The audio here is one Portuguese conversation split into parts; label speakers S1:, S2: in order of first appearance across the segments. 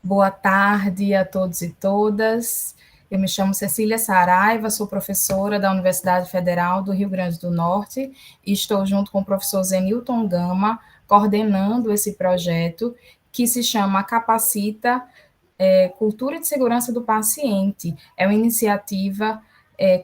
S1: Boa tarde a todos e todas. Eu me chamo Cecília Saraiva, sou professora da Universidade Federal do Rio Grande do Norte e estou junto com o professor Zenilton Gama, coordenando esse projeto que se chama Capacita Cultura de Segurança do Paciente. É uma iniciativa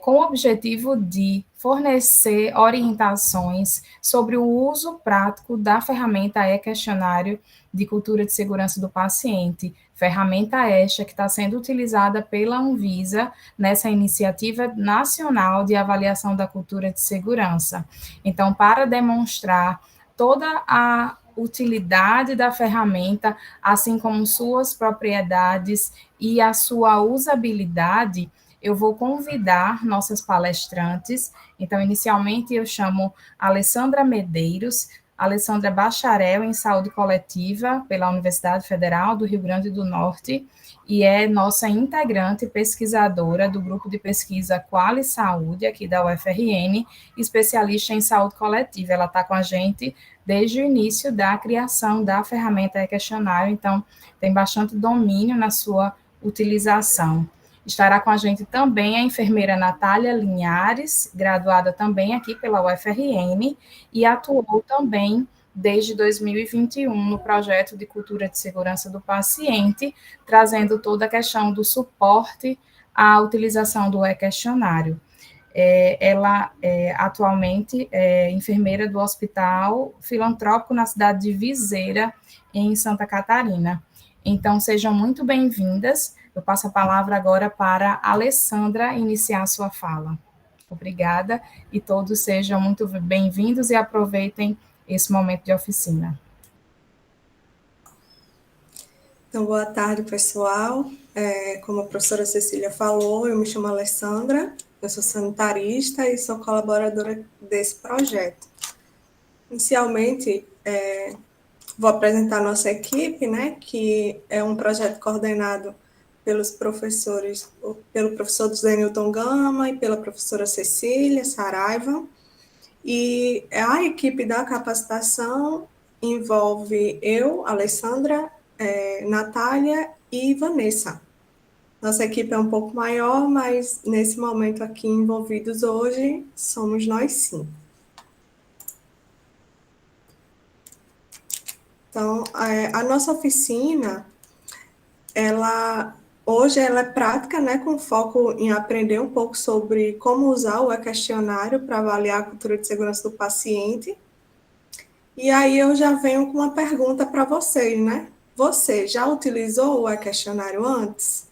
S1: com o objetivo de fornecer orientações sobre o uso prático da ferramenta e-questionário de cultura de segurança do paciente, ferramenta esta que está sendo utilizada pela Anvisa nessa iniciativa nacional de avaliação da cultura de segurança. Então, para demonstrar toda a utilidade da ferramenta, assim como suas propriedades e a sua usabilidade, eu vou convidar nossas palestrantes. Então, inicialmente, eu chamo Alessandra Medeiros. Alessandra é bacharel em saúde coletiva pela Universidade Federal do Rio Grande do Norte e é nossa integrante pesquisadora do grupo de pesquisa Quali Saúde, aqui da UFRN, especialista em saúde coletiva. Ela está com a gente desde o início da criação da ferramenta e-questionário, então tem bastante domínio na sua utilização. Estará com a gente também a enfermeira Natália Linhares, graduada também aqui pela UFRN, e atuou também desde 2021 no projeto de cultura de segurança do paciente, trazendo toda a questão do suporte à utilização do e-questionário. Ela atualmente é enfermeira do Hospital Filantrópico na cidade de Viseira, em Santa Catarina. Então, sejam muito bem-vindas. Eu passo a palavra agora para a Alessandra iniciar a sua fala. Obrigada e todos sejam muito bem-vindos e aproveitem esse momento de oficina.
S2: Então, boa tarde, pessoal. Como a professora Cecília falou, eu me chamo Alessandra, eu sou sanitarista e sou colaboradora desse projeto. Inicialmente, vou apresentar a nossa equipe, né, que é um projeto coordenado pelos professores, pelo professor Zenilton Gama e pela professora Cecília Saraiva. E a equipe da capacitação envolve eu, Alessandra, Natália e Vanessa. Nossa equipe é um pouco maior, mas nesse momento aqui envolvidos hoje somos nós 5. Então, a nossa oficina, hoje ela é prática, né, com foco em aprender um pouco sobre como usar o e-questionário para avaliar a cultura de segurança do paciente. E aí eu já venho com uma pergunta para vocês, né? Você já utilizou o e-questionário antes?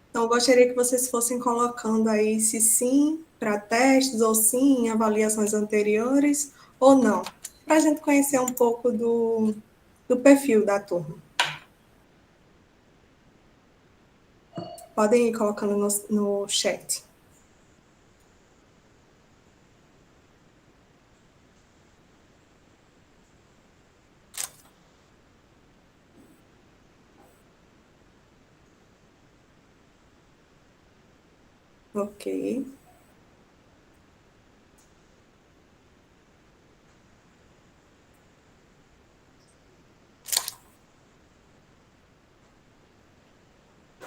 S2: Então, eu gostaria que vocês fossem colocando aí se sim para testes ou sim em avaliações anteriores ou não, para a gente conhecer um pouco do perfil da turma. Podem ir colocando no chat. Ok.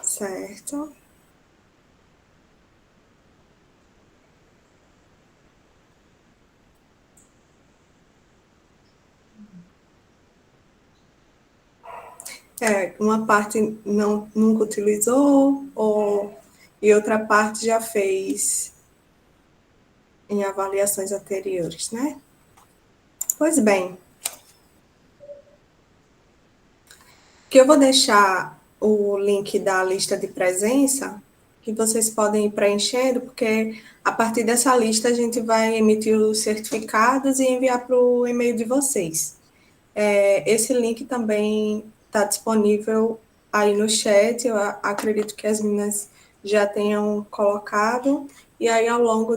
S2: Certo. Uma parte nunca utilizou, e outra parte já fez em avaliações anteriores, né? Pois bem, que eu vou deixar o link da lista de presença, que vocês podem ir preenchendo, porque a partir dessa lista a gente vai emitir os certificados e enviar para o e-mail de vocês. Esse link também está disponível aí no chat, eu acredito que as meninas já tenham colocado, e aí ao longo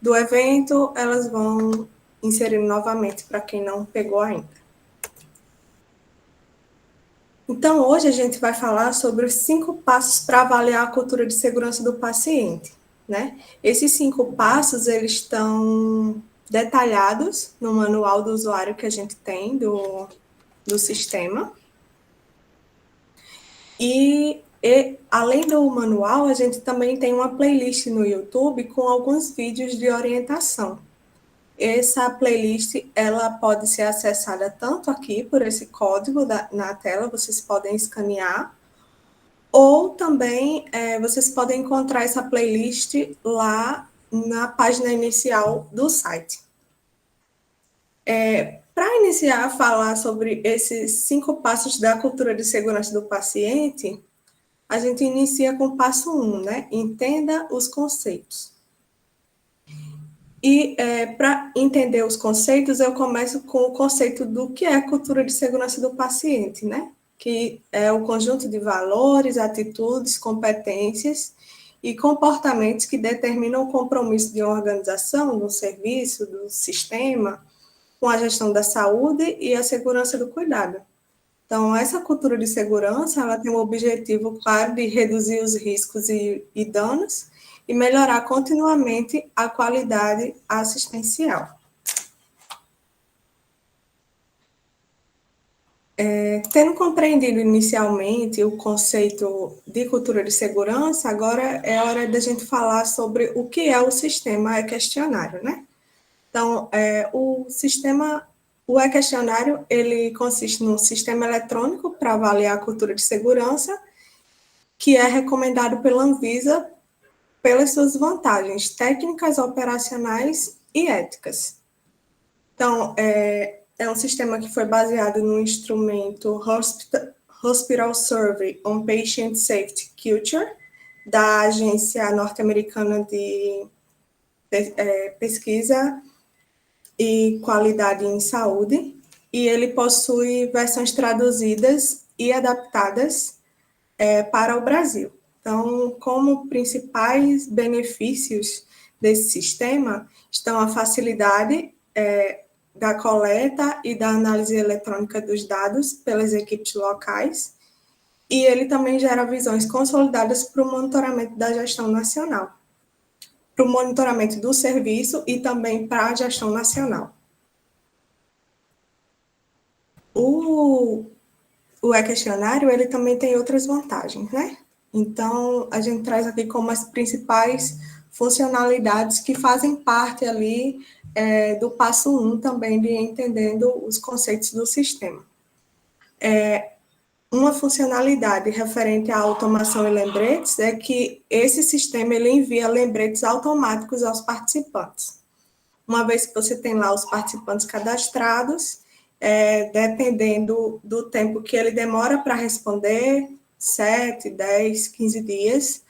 S2: do evento elas vão inserir novamente para quem não pegou ainda. Então, hoje a gente vai falar sobre os 5 passos para avaliar a cultura de segurança do paciente, né? Esses 5 passos, eles estão detalhados no manual do usuário que a gente tem do sistema. Além do manual, a gente também tem uma playlist no YouTube com alguns vídeos de orientação. Essa playlist, ela pode ser acessada tanto aqui por esse código na tela, vocês podem escanear, ou também vocês podem encontrar essa playlist lá na página inicial do site. Para iniciar a falar sobre esses 5 passos da cultura de segurança do paciente, a gente inicia com o passo 1, né? Entenda os conceitos. E para entender os conceitos, eu começo com o conceito do que é a cultura de segurança do paciente, né? Que é o conjunto de valores, atitudes, competências e comportamentos que determinam o compromisso de uma organização, do serviço, do sistema, com a gestão da saúde e a segurança do cuidado. Então, essa cultura de segurança, ela tem o objetivo, claro, de reduzir os riscos e danos e melhorar continuamente a qualidade assistencial. Tendo compreendido inicialmente o conceito de cultura de segurança, agora é hora da gente falar sobre o que é o sistema e-questionário, né? Então, o e-questionário, ele consiste num sistema eletrônico para avaliar a cultura de segurança, que é recomendado pela Anvisa pelas suas vantagens técnicas, operacionais e éticas. Então, é um sistema que foi baseado no instrumento Hospital Survey on Patient Safety Culture, da agência norte-americana de pesquisa e qualidade em saúde, e ele possui versões traduzidas e adaptadas para o Brasil. Então, como principais benefícios desse sistema estão a facilidade da coleta e da análise eletrônica dos dados pelas equipes locais, e ele também gera visões consolidadas para o monitoramento da gestão nacional, para o monitoramento do serviço e também para a gestão nacional. O e-questionário, ele também tem outras vantagens, né? Então, a gente traz aqui como as principais funcionalidades que fazem parte ali do passo 1 também de entendendo os conceitos do sistema. Uma funcionalidade referente à automação e lembretes é que esse sistema ele envia lembretes automáticos aos participantes. Uma vez que você tem lá os participantes cadastrados, dependendo do tempo que ele demora para responder, 7, 10, 15 dias,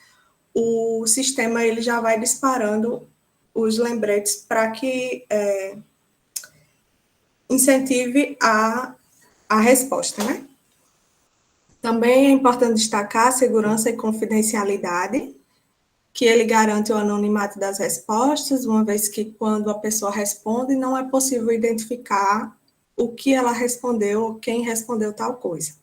S2: o sistema ele já vai disparando os lembretes para que incentive a resposta, né? Também é importante destacar a segurança e confidencialidade, que ele garante o anonimato das respostas, uma vez que quando a pessoa responde, não é possível identificar o que ela respondeu ou quem respondeu tal coisa.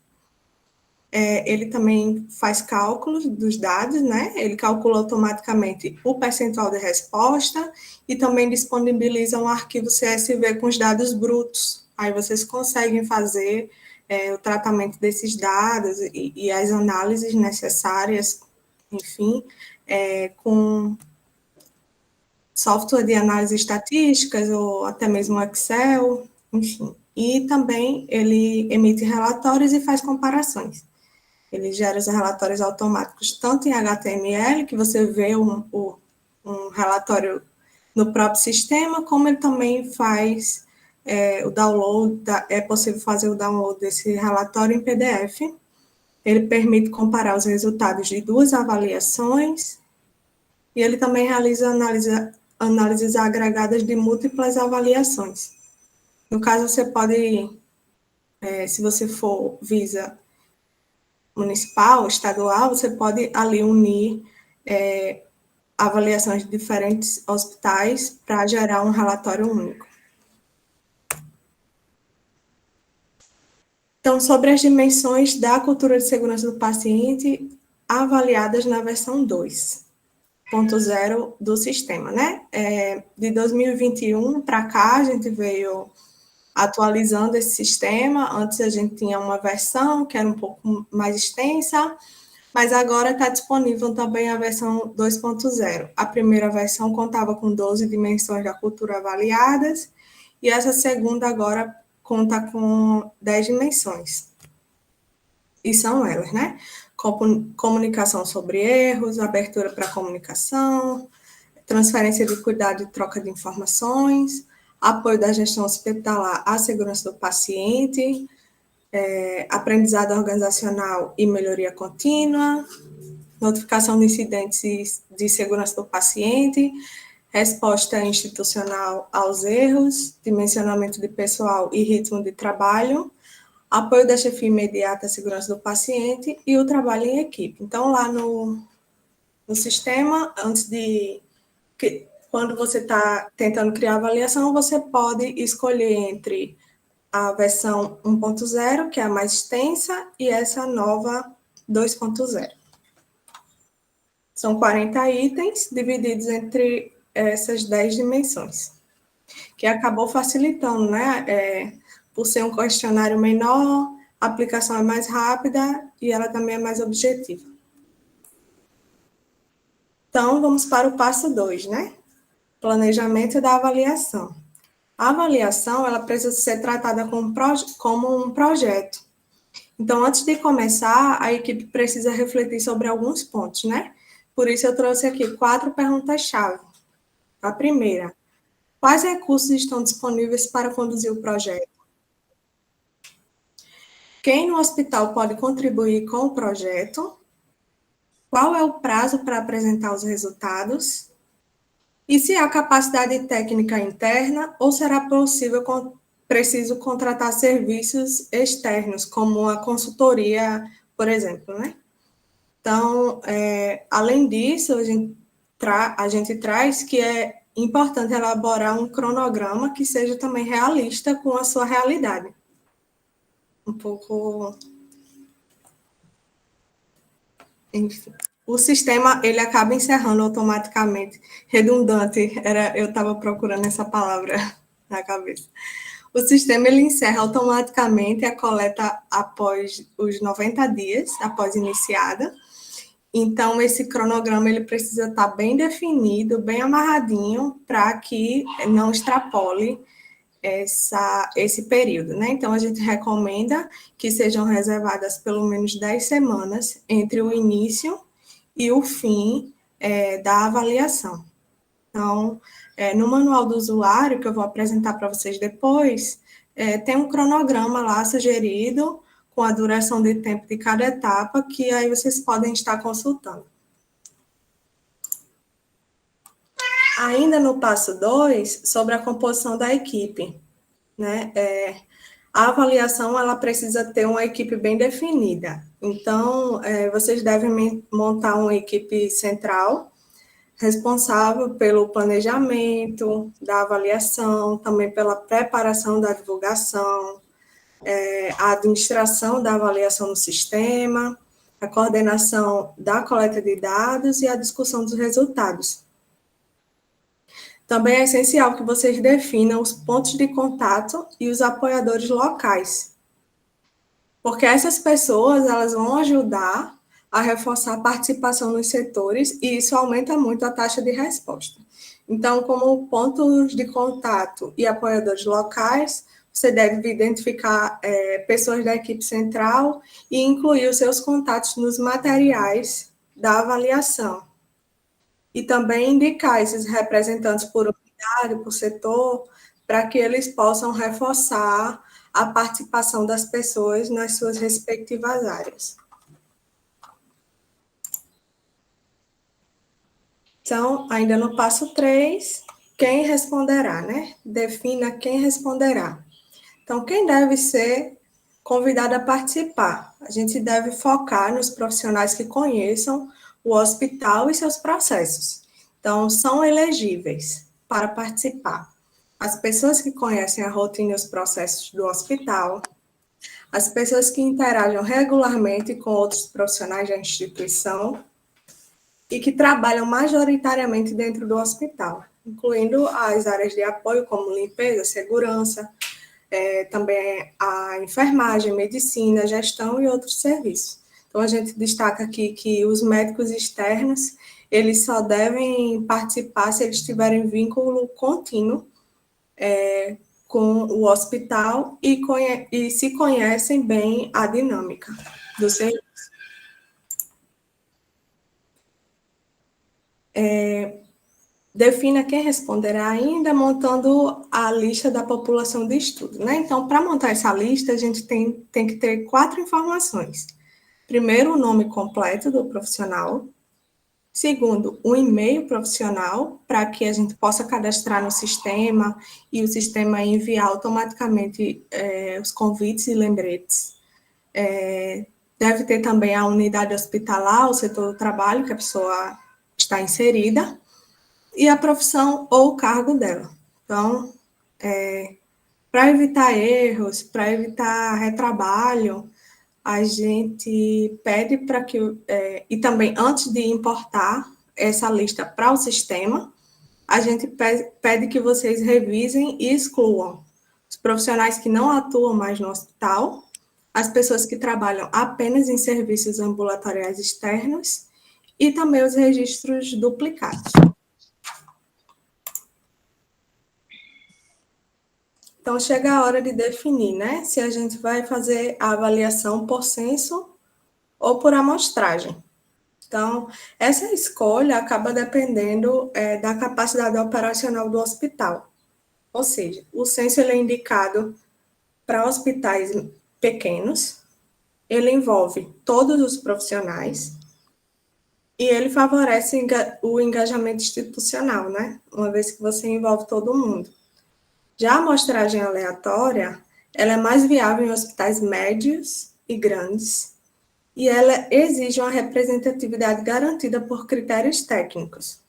S2: Ele também faz cálculos dos dados, né? Ele calcula automaticamente o percentual de resposta e também disponibiliza um arquivo CSV com os dados brutos. Aí vocês conseguem fazer o tratamento desses dados e as análises necessárias, enfim, com software de análise estatísticas ou até mesmo Excel, enfim. E também ele emite relatórios e faz comparações. Ele gera os relatórios automáticos tanto em HTML, que você vê um relatório no próprio sistema, como ele também faz o download, é possível fazer o download desse relatório em PDF. Ele permite comparar os resultados de 2 avaliações, e ele também realiza análises agregadas de múltiplas avaliações. No caso, você pode, se você for visa municipal, estadual, você pode ali unir avaliações de diferentes hospitais para gerar um relatório único. Então, sobre as dimensões da cultura de segurança do paciente avaliadas na versão 2.0 do sistema, né? De 2021 para cá, a gente veio atualizando esse sistema. Antes a gente tinha uma versão que era um pouco mais extensa, mas agora está disponível também a versão 2.0. A primeira versão contava com 12 dimensões da cultura avaliadas, e essa segunda agora conta com 10 dimensões. E são elas, né? Comunicação sobre erros, abertura para comunicação, transferência de cuidado e troca de informações, apoio da gestão hospitalar à segurança do paciente, aprendizado organizacional e melhoria contínua, notificação de incidentes de segurança do paciente, resposta institucional aos erros, dimensionamento de pessoal e ritmo de trabalho, apoio da chefia imediata à segurança do paciente e o trabalho em equipe. Então, lá no sistema, quando você está tentando criar avaliação, você pode escolher entre a versão 1.0, que é a mais extensa, e essa nova 2.0. São 40 itens divididos entre essas 10 dimensões, que acabou facilitando, né? Por ser um questionário menor, a aplicação é mais rápida e ela também é mais objetiva. Então, vamos para o passo 2, né? Planejamento da avaliação. A avaliação, ela precisa ser tratada como um projeto. Então, antes de começar, a equipe precisa refletir sobre alguns pontos, né? Por isso, eu trouxe aqui 4 perguntas-chave. A primeira: quais recursos estão disponíveis para conduzir o projeto? Quem no hospital pode contribuir com o projeto? Qual é o prazo para apresentar os resultados? E se há capacidade técnica interna ou será preciso contratar serviços externos, como a consultoria, por exemplo, né? Então, além disso, a gente traz que é importante elaborar um cronograma que seja também realista com a sua realidade. Um pouco... Enfim. O sistema, ele acaba encerrando automaticamente. Redundante, eu estava procurando essa palavra na cabeça. O sistema, ele encerra automaticamente a coleta após os 90 dias, após iniciada. Então, esse cronograma, ele precisa estar bem definido, bem amarradinho, para que não extrapole esse período, né? Então, a gente recomenda que sejam reservadas pelo menos 10 semanas entre o início e o fim da avaliação. Então, no manual do usuário, que eu vou apresentar para vocês depois, tem um cronograma lá sugerido com a duração de tempo de cada etapa, que aí vocês podem estar consultando. Ainda no passo 2, sobre a composição da equipe, né? A avaliação, ela precisa ter uma equipe bem definida. Então, vocês devem montar uma equipe central, responsável pelo planejamento da avaliação, também pela preparação da divulgação, a administração da avaliação no sistema, a coordenação da coleta de dados e a discussão dos resultados. Também é essencial que vocês definam os pontos de contato e os apoiadores locais, porque essas pessoas, elas vão ajudar a reforçar a participação nos setores e isso aumenta muito a taxa de resposta. Então, como pontos de contato e apoiadores locais, você deve identificar pessoas da equipe central e incluir os seus contatos nos materiais da avaliação. E também indicar esses representantes por unidade, por setor, para que eles possam reforçar a participação das pessoas nas suas respectivas áreas. Então, ainda no passo 3, quem responderá, né? Defina quem responderá. Então, quem deve ser convidado a participar? A gente deve focar nos profissionais que conheçam o hospital e seus processos. Então, são elegíveis para participar as pessoas que conhecem a rotina e os processos do hospital, as pessoas que interagem regularmente com outros profissionais da instituição e que trabalham majoritariamente dentro do hospital, incluindo as áreas de apoio como limpeza, segurança, também a enfermagem, medicina, gestão e outros serviços. Então, a gente destaca aqui que os médicos externos, eles só devem participar se eles tiverem vínculo contínuo com o hospital e se conhecem bem a dinâmica do serviço. Defina quem responderá ainda, montando a lista da população de estudo, né? Então, para montar essa lista, a gente tem que ter 4 informações. Primeiro, o nome completo do profissional. Segundo, o e-mail profissional, para que a gente possa cadastrar no sistema e o sistema enviar automaticamente os convites e lembretes. Deve ter também a unidade hospitalar, o setor do trabalho que a pessoa está inserida, e a profissão ou o cargo dela. Então, para evitar erros, para evitar retrabalho, a gente pede para que, e também antes de importar essa lista para o sistema, a gente pede que vocês revisem e excluam os profissionais que não atuam mais no hospital, as pessoas que trabalham apenas em serviços ambulatoriais externos e também os registros duplicados. Então, chega a hora de definir, né? Se a gente vai fazer a avaliação por censo ou por amostragem. Então, essa escolha acaba dependendo da capacidade operacional do hospital. Ou seja, o censo ele é indicado para hospitais pequenos, ele envolve todos os profissionais e ele favorece o engajamento institucional, né? Uma vez que você envolve todo mundo. Já a amostragem aleatória, ela é mais viável em hospitais médios e grandes, e ela exige uma representatividade garantida por critérios técnicos.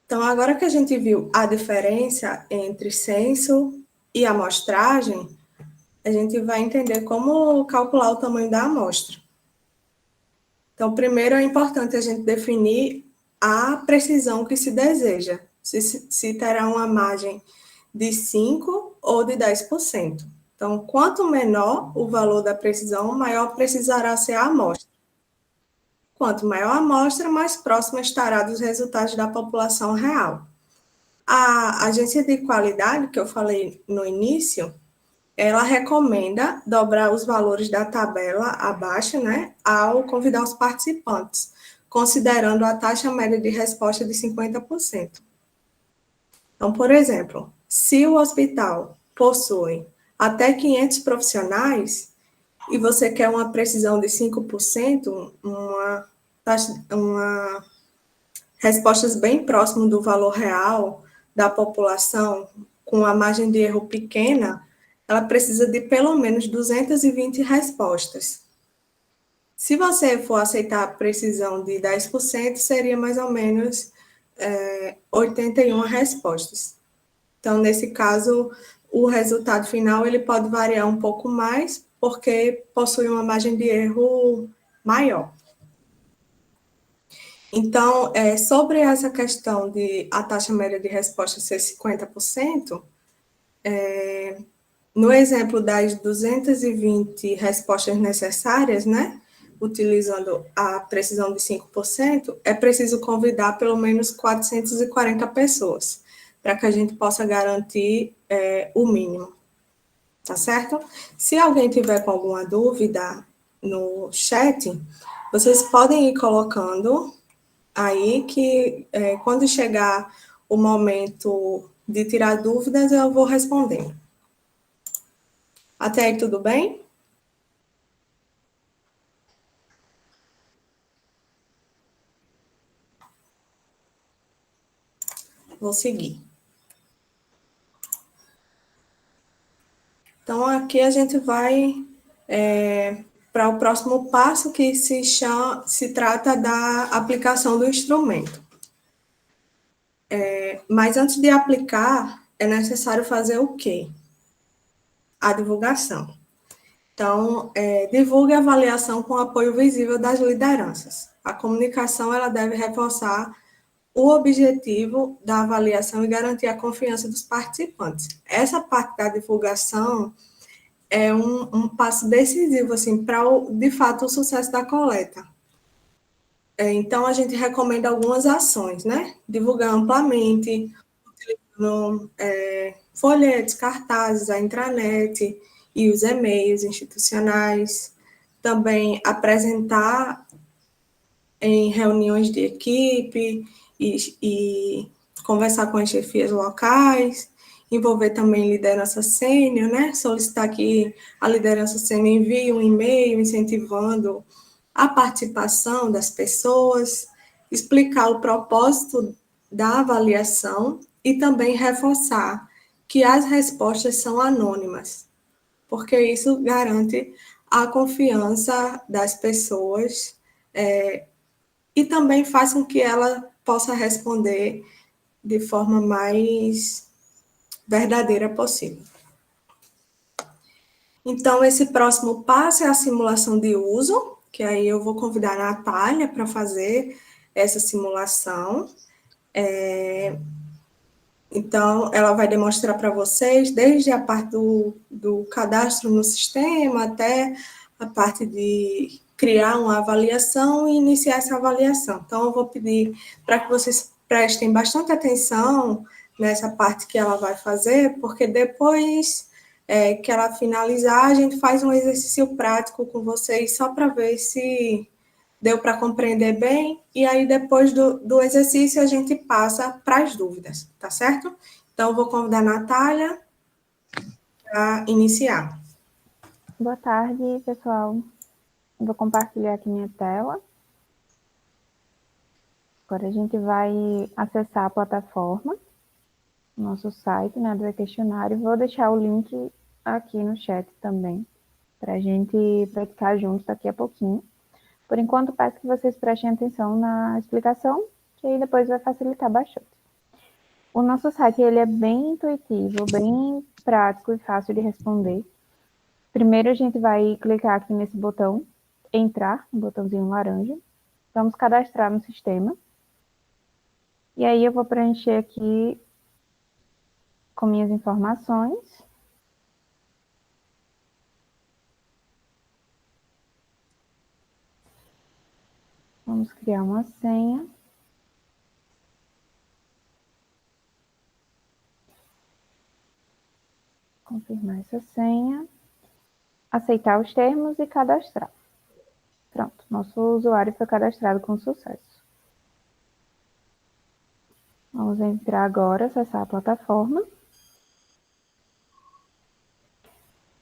S2: Então, agora que a gente viu a diferença entre censo e amostragem, a gente vai entender como calcular o tamanho da amostra. Então, primeiro é importante a gente definir a precisão que se deseja, se terá uma margem de 5% ou de 10%. Então, quanto menor o valor da precisão, maior precisará ser a amostra. Quanto maior a amostra, mais próxima estará dos resultados da população real. A agência de qualidade, que eu falei no início, ela recomenda dobrar os valores da tabela abaixo, né, ao convidar os participantes, considerando a taxa média de resposta de 50%. Então, por exemplo, se o hospital possui até 500 profissionais e você quer uma precisão de 5%, uma respostas bem próximo do valor real da população, com a margem de erro pequena, ela precisa de pelo menos 220 respostas. Se você for aceitar a precisão de 10%, seria mais ou menos 81 respostas. Então, nesse caso, o resultado final ele pode variar um pouco mais, porque possui uma margem de erro maior. Então, sobre essa questão de a taxa média de resposta ser 50%, no exemplo das 220 respostas necessárias, né, utilizando a precisão de 5%, é preciso convidar pelo menos 440 pessoas, para que a gente possa garantir o mínimo, tá certo? Se alguém tiver com alguma dúvida no chat, vocês podem ir colocando aí que quando chegar o momento de tirar dúvidas, eu vou respondendo. Até aí, tudo bem? Vou seguir. Então, aqui a gente vai para o próximo passo, que se trata da aplicação do instrumento. Mas antes de aplicar, é necessário fazer o quê? A divulgação. Então, divulgue a avaliação com apoio visível das lideranças. A comunicação ela deve reforçar o objetivo da avaliação é garantir a confiança dos participantes. Essa parte da divulgação é um passo decisivo assim, para, de fato, o sucesso da coleta. Então, a gente recomenda algumas ações, né? Divulgar amplamente, utilizando folhetos, cartazes, a intranet e os e-mails institucionais. Também apresentar em reuniões de equipe e conversar com as chefias locais, envolver também liderança sênior, né? Solicitar que a liderança sênior envie um e-mail incentivando a participação das pessoas, explicar o propósito da avaliação e também reforçar que as respostas são anônimas, porque isso garante a confiança das pessoas e também faz com que ela possa responder de forma mais verdadeira possível. Então, esse próximo passo é a simulação de uso, que aí eu vou convidar a Natália para fazer essa simulação. Então, ela vai demonstrar para vocês, desde a parte do cadastro no sistema até a parte de criar uma avaliação e iniciar essa avaliação. Então, eu vou pedir para que vocês prestem bastante atenção nessa parte que ela vai fazer, porque depois que ela finalizar, a gente faz um exercício prático com vocês só para ver se deu para compreender bem, e aí depois do exercício a gente passa para as dúvidas, tá certo? Então, eu vou convidar a Natália para iniciar.
S3: Boa tarde, pessoal. Eu vou compartilhar aqui minha tela. Agora a gente vai acessar a plataforma, nosso site, né, do questionário. Vou deixar o link aqui no chat também, para a gente praticar juntos daqui a pouquinho. Por enquanto, peço que vocês prestem atenção na explicação, que aí depois vai facilitar bastante. O nosso site ele é bem intuitivo, bem prático e fácil de responder. Primeiro, a gente vai clicar aqui nesse botão, entrar, um botãozinho laranja. Vamos cadastrar no sistema. E aí eu vou preencher aqui com minhas informações. Vamos criar uma senha. Confirmar essa senha. Aceitar os termos e cadastrar. Pronto, nosso usuário foi cadastrado com sucesso. Vamos entrar agora, acessar a plataforma.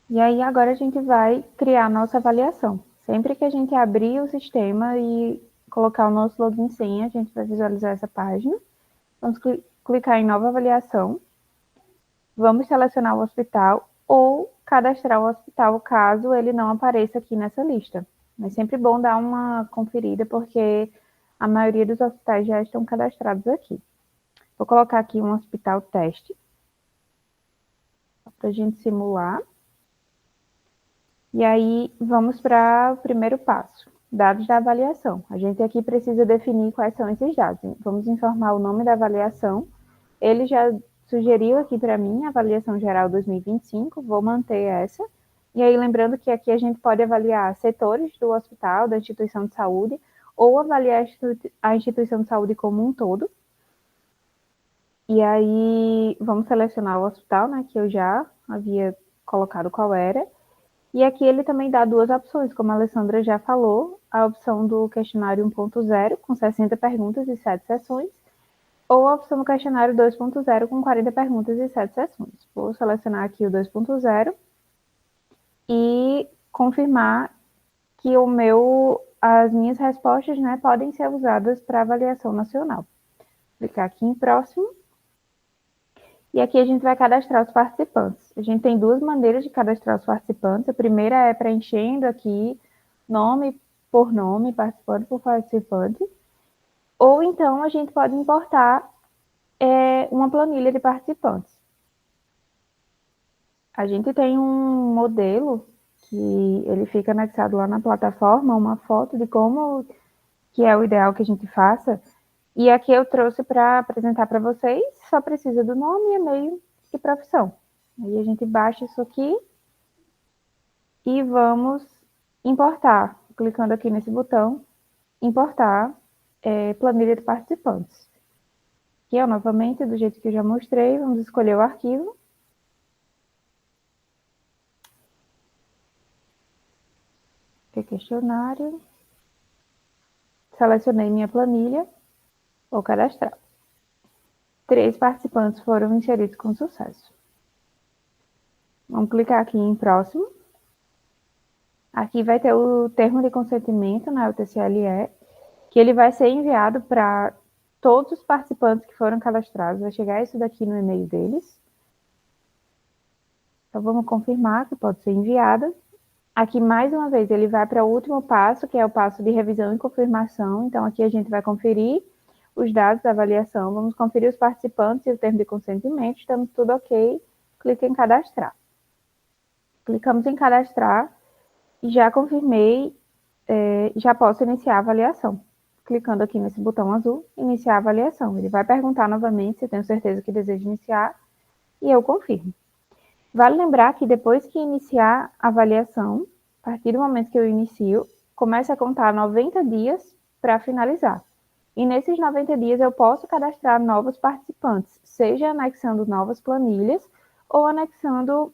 S3: E aí agora a gente vai criar a nossa avaliação. Sempre que a gente abrir o sistema e colocar o nosso login e senha, a gente vai visualizar essa página. Vamos clicar em nova avaliação. Vamos selecionar o hospital ou cadastrar o hospital caso ele não apareça aqui nessa lista. É sempre bom dar uma conferida porque a maioria dos hospitais já estão cadastrados aqui. Vou colocar aqui um hospital teste para a gente simular. E aí vamos para o primeiro passo, dados da avaliação. A gente aqui precisa definir quais são esses dados. Vamos informar o nome da avaliação. Ele já sugeriu aqui para mim a avaliação geral 2025, vou manter essa. E aí lembrando que aqui a gente pode avaliar setores do hospital, da instituição de saúde, ou avaliar a instituição de saúde como um todo. E aí vamos selecionar o hospital, né, que eu já havia colocado qual era. E aqui ele também dá duas opções, como a Alessandra já falou, a opção do questionário 1.0, com 60 perguntas e 7 sessões, ou a opção do questionário 2.0, com 40 perguntas e 7 sessões. Vou selecionar aqui o 2.0 e confirmar que as minhas respostas, né, podem ser usadas para avaliação nacional. Clicar aqui em próximo. E aqui a gente vai cadastrar os participantes. A gente tem duas maneiras de cadastrar os participantes. A primeira é preenchendo aqui nome por nome, participante por participante. Ou então a gente pode importar uma planilha de participantes. A gente tem um modelo que ele fica anexado lá na plataforma, uma foto de como que é o ideal que a gente faça. E aqui eu trouxe para apresentar para vocês, só precisa do nome, e-mail e profissão. Aí a gente baixa isso aqui e vamos importar, clicando aqui nesse botão, importar planilha de participantes. Aqui, novamente, do jeito que eu já mostrei, vamos escolher o arquivo. Aqui, questionário. Selecionei minha planilha, vou cadastrar. 3 participantes foram inseridos com sucesso. Vamos clicar aqui em próximo. Aqui vai ter o termo de consentimento, né, o TCLE, que ele vai ser enviado para todos os participantes que foram cadastrados. Vai chegar isso daqui no e-mail deles. Então, vamos confirmar que pode ser enviada. Aqui, mais uma vez, ele vai para o último passo, que é o passo de revisão e confirmação. Então, aqui a gente vai conferir os dados da avaliação, vamos conferir os participantes e o termo de consentimento, estamos tudo ok, clica em cadastrar. Clicamos em cadastrar e já confirmei, já posso iniciar a avaliação. Clicando aqui nesse botão azul, iniciar a avaliação. Ele vai perguntar novamente se eu tenho certeza que desejo iniciar e eu confirmo. Vale lembrar que depois que iniciar a avaliação, a partir do momento que eu inicio, começa a contar 90 dias para finalizar. E nesses 90 dias eu posso cadastrar novos participantes, seja anexando novas planilhas ou anexando,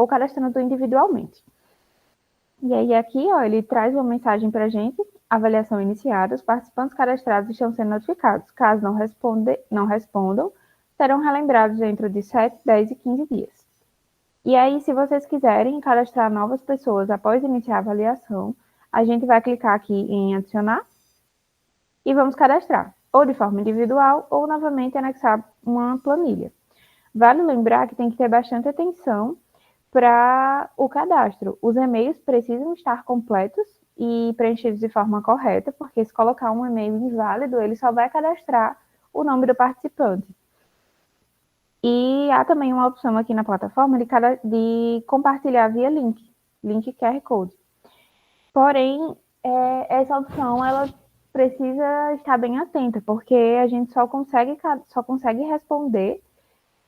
S3: cadastrando individualmente. E aí aqui, ó, ele traz uma mensagem para a gente, avaliação iniciada, os participantes cadastrados estão sendo notificados. Caso não respondam, serão relembrados dentro de 7, 10 e 15 dias. E aí, se vocês quiserem cadastrar novas pessoas após iniciar a avaliação, a gente vai clicar aqui em adicionar e vamos cadastrar, ou de forma individual, ou novamente anexar uma planilha. Vale lembrar que tem que ter bastante atenção para o cadastro. Os e-mails precisam estar completos e preenchidos de forma correta, porque se colocar um e-mail inválido, ele só vai cadastrar o nome do participante. E há também uma opção aqui na plataforma de compartilhar via link QR Code. Porém, essa opção, ela precisa estar bem atenta, porque a gente só consegue responder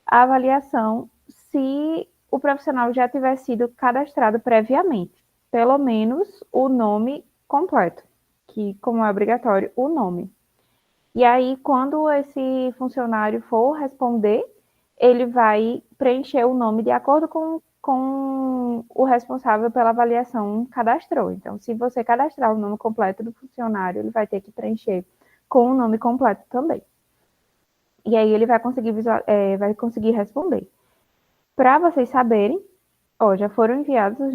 S3: a avaliação se o profissional já tiver sido cadastrado previamente, pelo menos o nome completo, que, como é obrigatório, o nome. E aí, quando esse funcionário for responder, ele vai preencher o nome de acordo com o responsável pela avaliação cadastrou. Então, se você cadastrar o nome completo do funcionário, ele vai ter que preencher com o nome completo também. E aí ele vai conseguir responder. Para vocês saberem, já foram enviados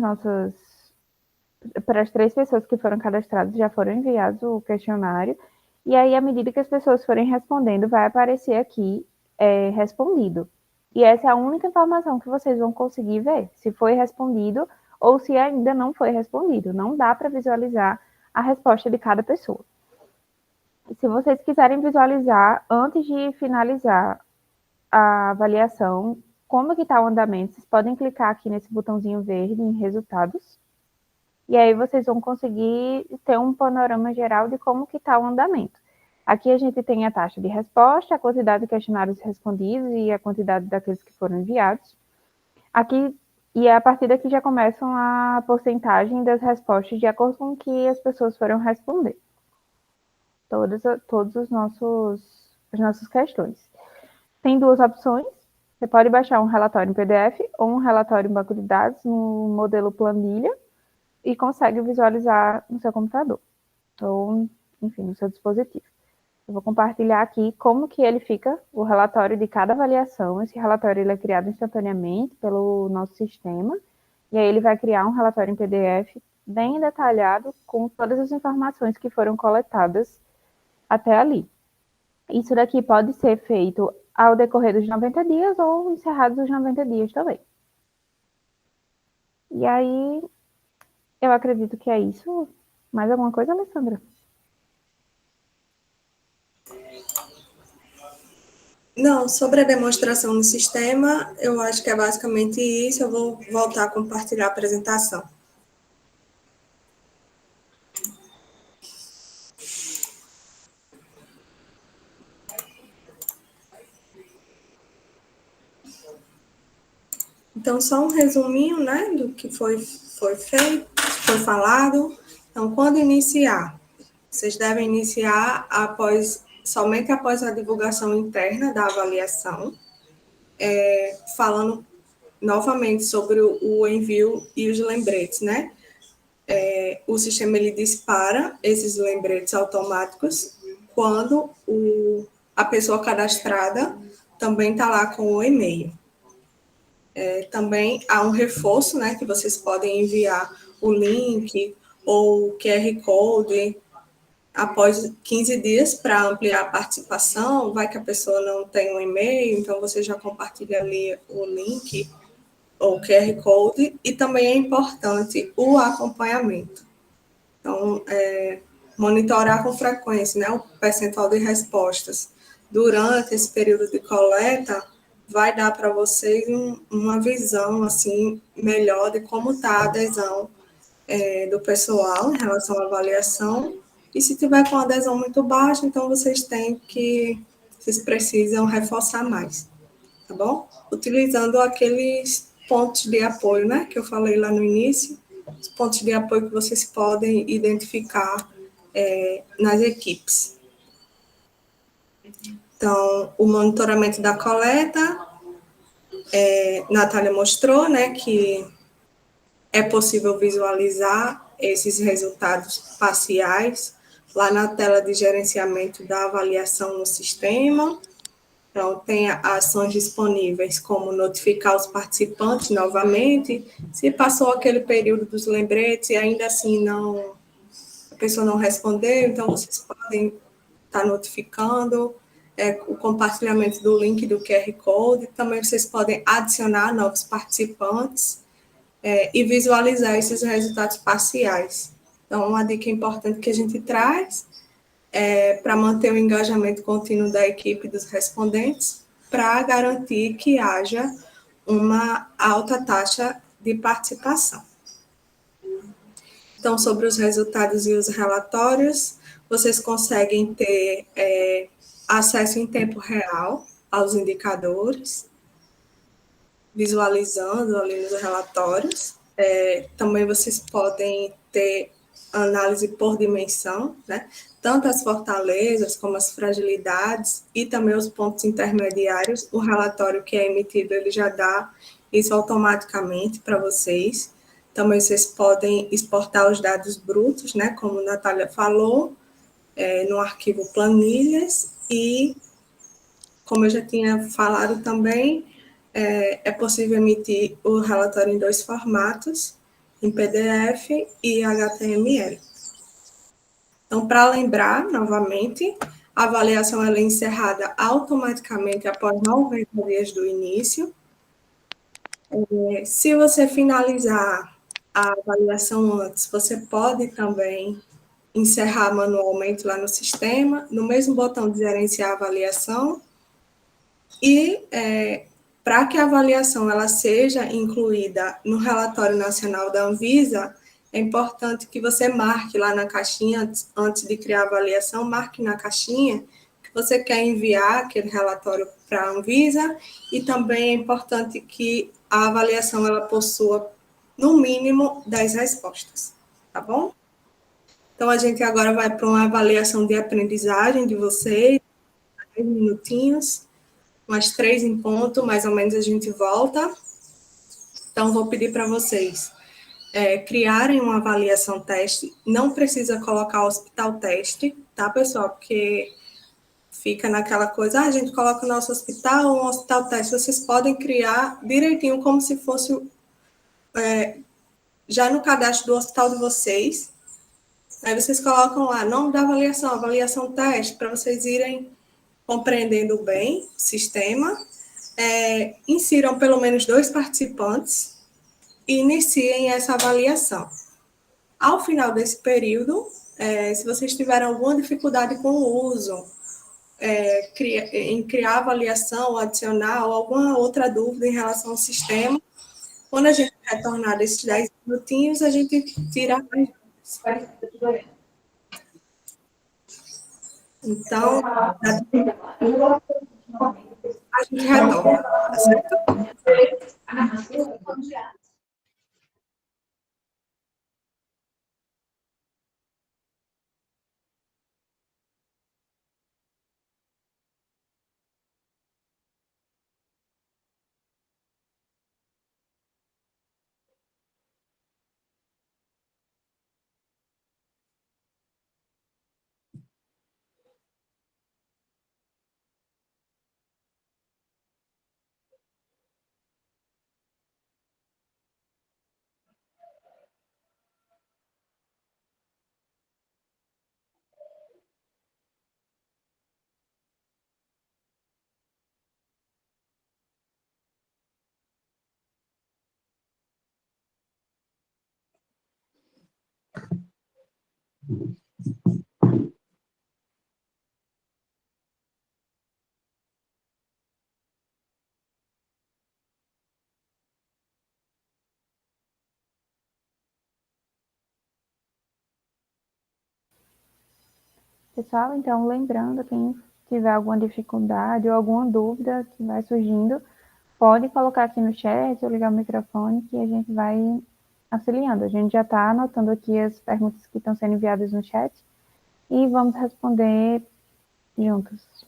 S3: para as 3 pessoas que foram cadastradas, já foram enviados o questionário. E aí, à medida que as pessoas forem respondendo, vai aparecer aqui respondido. E essa é a única informação que vocês vão conseguir ver, se foi respondido ou se ainda não foi respondido. Não dá para visualizar a resposta de cada pessoa. E se vocês quiserem visualizar, antes de finalizar a avaliação, como que está o andamento, vocês podem clicar aqui nesse botãozinho verde em resultados. E aí vocês vão conseguir ter um panorama geral de como que está o andamento. Aqui a gente tem a taxa de resposta, a quantidade de questionários respondidos e a quantidade daqueles que foram enviados. Aqui, e a partir daqui já começam a porcentagem das respostas de acordo com o que as pessoas foram responder. Todos as nossas questões. Tem 2 opções. Você pode baixar um relatório em PDF ou um relatório em banco de dados no modelo planilha e consegue visualizar no seu computador ou, enfim, no seu dispositivo. Eu vou compartilhar aqui como que ele fica, o relatório de cada avaliação. Esse relatório ele é criado instantaneamente pelo nosso sistema, e aí ele vai criar um relatório em PDF bem detalhado com todas as informações que foram coletadas até ali. Isso daqui pode ser feito ao decorrer dos 90 dias ou encerrados os 90 dias também. E aí, eu acredito que é isso. Mais alguma coisa, Alessandra?
S2: Não, sobre a demonstração no sistema, eu acho que é basicamente isso. Eu vou voltar a compartilhar a apresentação. Então, só um resuminho, né, do que foi feito, foi falado. Então, quando iniciar, vocês devem iniciar somente após a divulgação interna da avaliação, falando novamente sobre o envio e os lembretes, né? O sistema ele dispara esses lembretes automáticos quando a pessoa cadastrada também está lá com o e-mail. Também há um reforço, né, que vocês podem enviar o link ou o QR Code após 15 dias para ampliar a participação. Vai que a pessoa não tem um e-mail, então você já compartilha ali o link ou o QR Code. E também é importante o acompanhamento. Então, monitorar com frequência, né, o percentual de respostas durante esse período de coleta vai dar para vocês uma visão assim melhor de como está a adesão do pessoal em relação à avaliação. E se tiver com adesão muito baixa, então vocês precisam reforçar mais, tá bom? Utilizando aqueles pontos de apoio, né, que eu falei lá no início, os pontos de apoio que vocês podem identificar nas equipes. Então, o monitoramento da coleta, Natália mostrou, né, que é possível visualizar esses resultados parciais lá na tela de gerenciamento da avaliação no sistema. Então, tem ações disponíveis, como notificar os participantes novamente, se passou aquele período dos lembretes e ainda assim a pessoa não respondeu, então vocês podem estar notificando, o compartilhamento do link do QR Code, também vocês podem adicionar novos participantes e visualizar esses resultados parciais. Então, uma dica importante que a gente traz para manter o engajamento contínuo da equipe dos respondentes, para garantir que haja uma alta taxa de participação. Então, sobre os resultados e os relatórios, vocês conseguem ter acesso em tempo real aos indicadores, visualizando ali nos relatórios. Também vocês podem ter análise por dimensão, né? Tanto as fortalezas como as fragilidades e também os pontos intermediários. O relatório que é emitido, ele já dá isso automaticamente para vocês. Também vocês podem exportar os dados brutos, né? Como a Natália falou, no arquivo planilhas e, como eu já tinha falado também, é possível emitir o relatório em 2 formatos, em PDF e HTML. Então, para lembrar, novamente, a avaliação ela é encerrada automaticamente após 90 dias do início. Se você finalizar a avaliação antes, você pode também encerrar manualmente lá no sistema, no mesmo botão de gerenciar a avaliação. E para que a avaliação ela seja incluída no relatório nacional da Anvisa, é importante que você marque lá na caixinha, antes de criar a avaliação, marque na caixinha que você quer enviar aquele relatório para a Anvisa, e também é importante que a avaliação ela possua, no mínimo, 10 respostas, tá bom? Então, a gente agora vai para uma avaliação de aprendizagem de vocês, 10 minutinhos, umas 3 em ponto, mais ou menos a gente volta. Então, vou pedir para vocês criarem uma avaliação teste. Não precisa colocar hospital teste, tá, pessoal? Porque fica naquela coisa, a gente coloca o nosso hospital ou um hospital teste. Vocês podem criar direitinho, como se fosse já no cadastro do hospital de vocês. Aí vocês colocam lá, nome da avaliação teste, para vocês irem compreendendo bem o sistema. Insiram pelo menos 2 participantes e iniciem essa avaliação. Ao final desse período, se vocês tiverem alguma dificuldade com o uso, em criar avaliação, adicionar, ou alguma outra dúvida em relação ao sistema, quando a gente retornar desses 10 minutinhos, a gente tira as dúvidas. Então, A gente retorna, tá certo?
S3: Pessoal, então, lembrando, quem tiver alguma dificuldade ou alguma dúvida que vai surgindo, pode colocar aqui no chat ou ligar o microfone que a gente vai auxiliando. A gente já está anotando aqui as perguntas que estão sendo enviadas no chat e vamos responder juntos.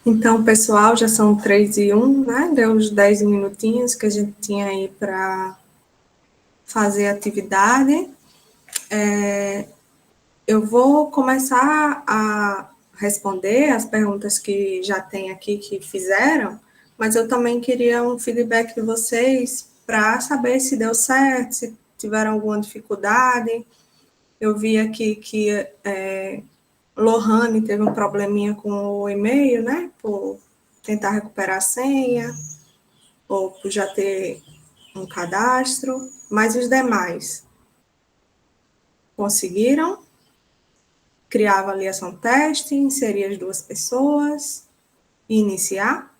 S2: Então, pessoal, já são 3:01, né? Deu uns 10 minutinhos que a gente tinha aí para fazer a atividade. Eu vou começar a responder as perguntas que já tem aqui que fizeram, mas eu também queria um feedback de vocês para saber se deu certo, se tiveram alguma dificuldade. Eu vi aqui que Lohane teve um probleminha com o e-mail, né? Por tentar recuperar a senha, ou por já ter um cadastro, mas os demais conseguiram criar a avaliação teste, inserir as duas pessoas e iniciar.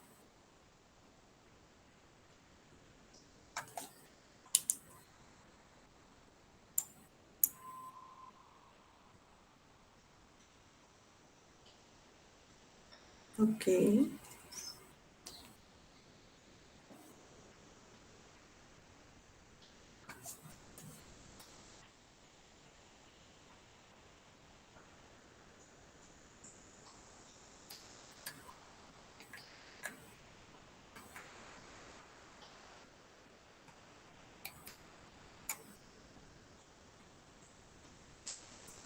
S2: Ok.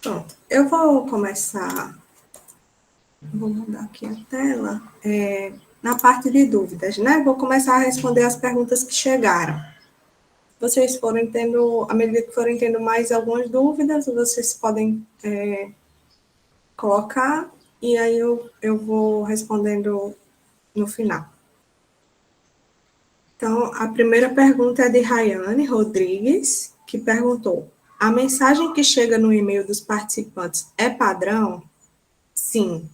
S2: Pronto, eu vou começar, vou mudar aqui a tela, na parte de dúvidas, né? Vou começar a responder as perguntas que chegaram. Vocês forem tendo, à medida que forem tendo mais algumas dúvidas, vocês podem colocar, e aí eu vou respondendo no final. Então, a primeira pergunta é de Rayane Rodrigues, que perguntou: a mensagem que chega no e-mail dos participantes é padrão? Sim.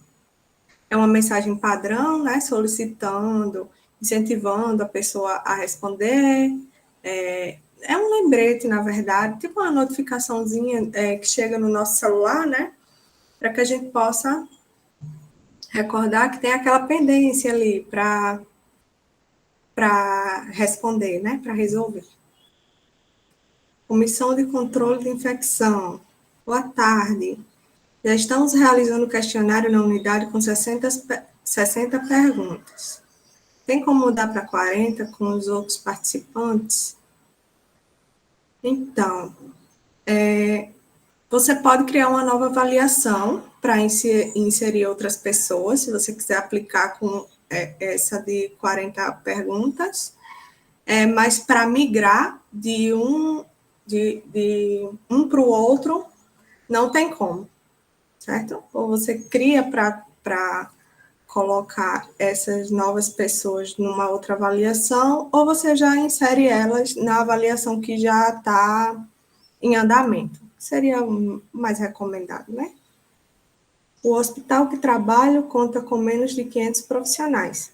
S2: É uma mensagem padrão, né, solicitando, incentivando a pessoa a responder. É um lembrete, na verdade, tipo uma notificaçãozinha que chega no nosso celular, né, para que a gente possa recordar que tem aquela pendência ali para responder, né, para resolver. Comissão de Controle de Infecção. Boa tarde. Já estamos realizando o questionário na unidade com 60 perguntas. Tem como mudar para 40 com os outros participantes? Então, você pode criar uma nova avaliação para inserir outras pessoas, se você quiser aplicar com essa de 40 perguntas, mas para migrar de um para o outro, não tem como, certo? Ou você cria para colocar essas novas pessoas numa outra avaliação, ou você já insere elas na avaliação que já está em andamento. Seria o mais recomendado, né? O hospital que trabalho conta com menos de 500 profissionais.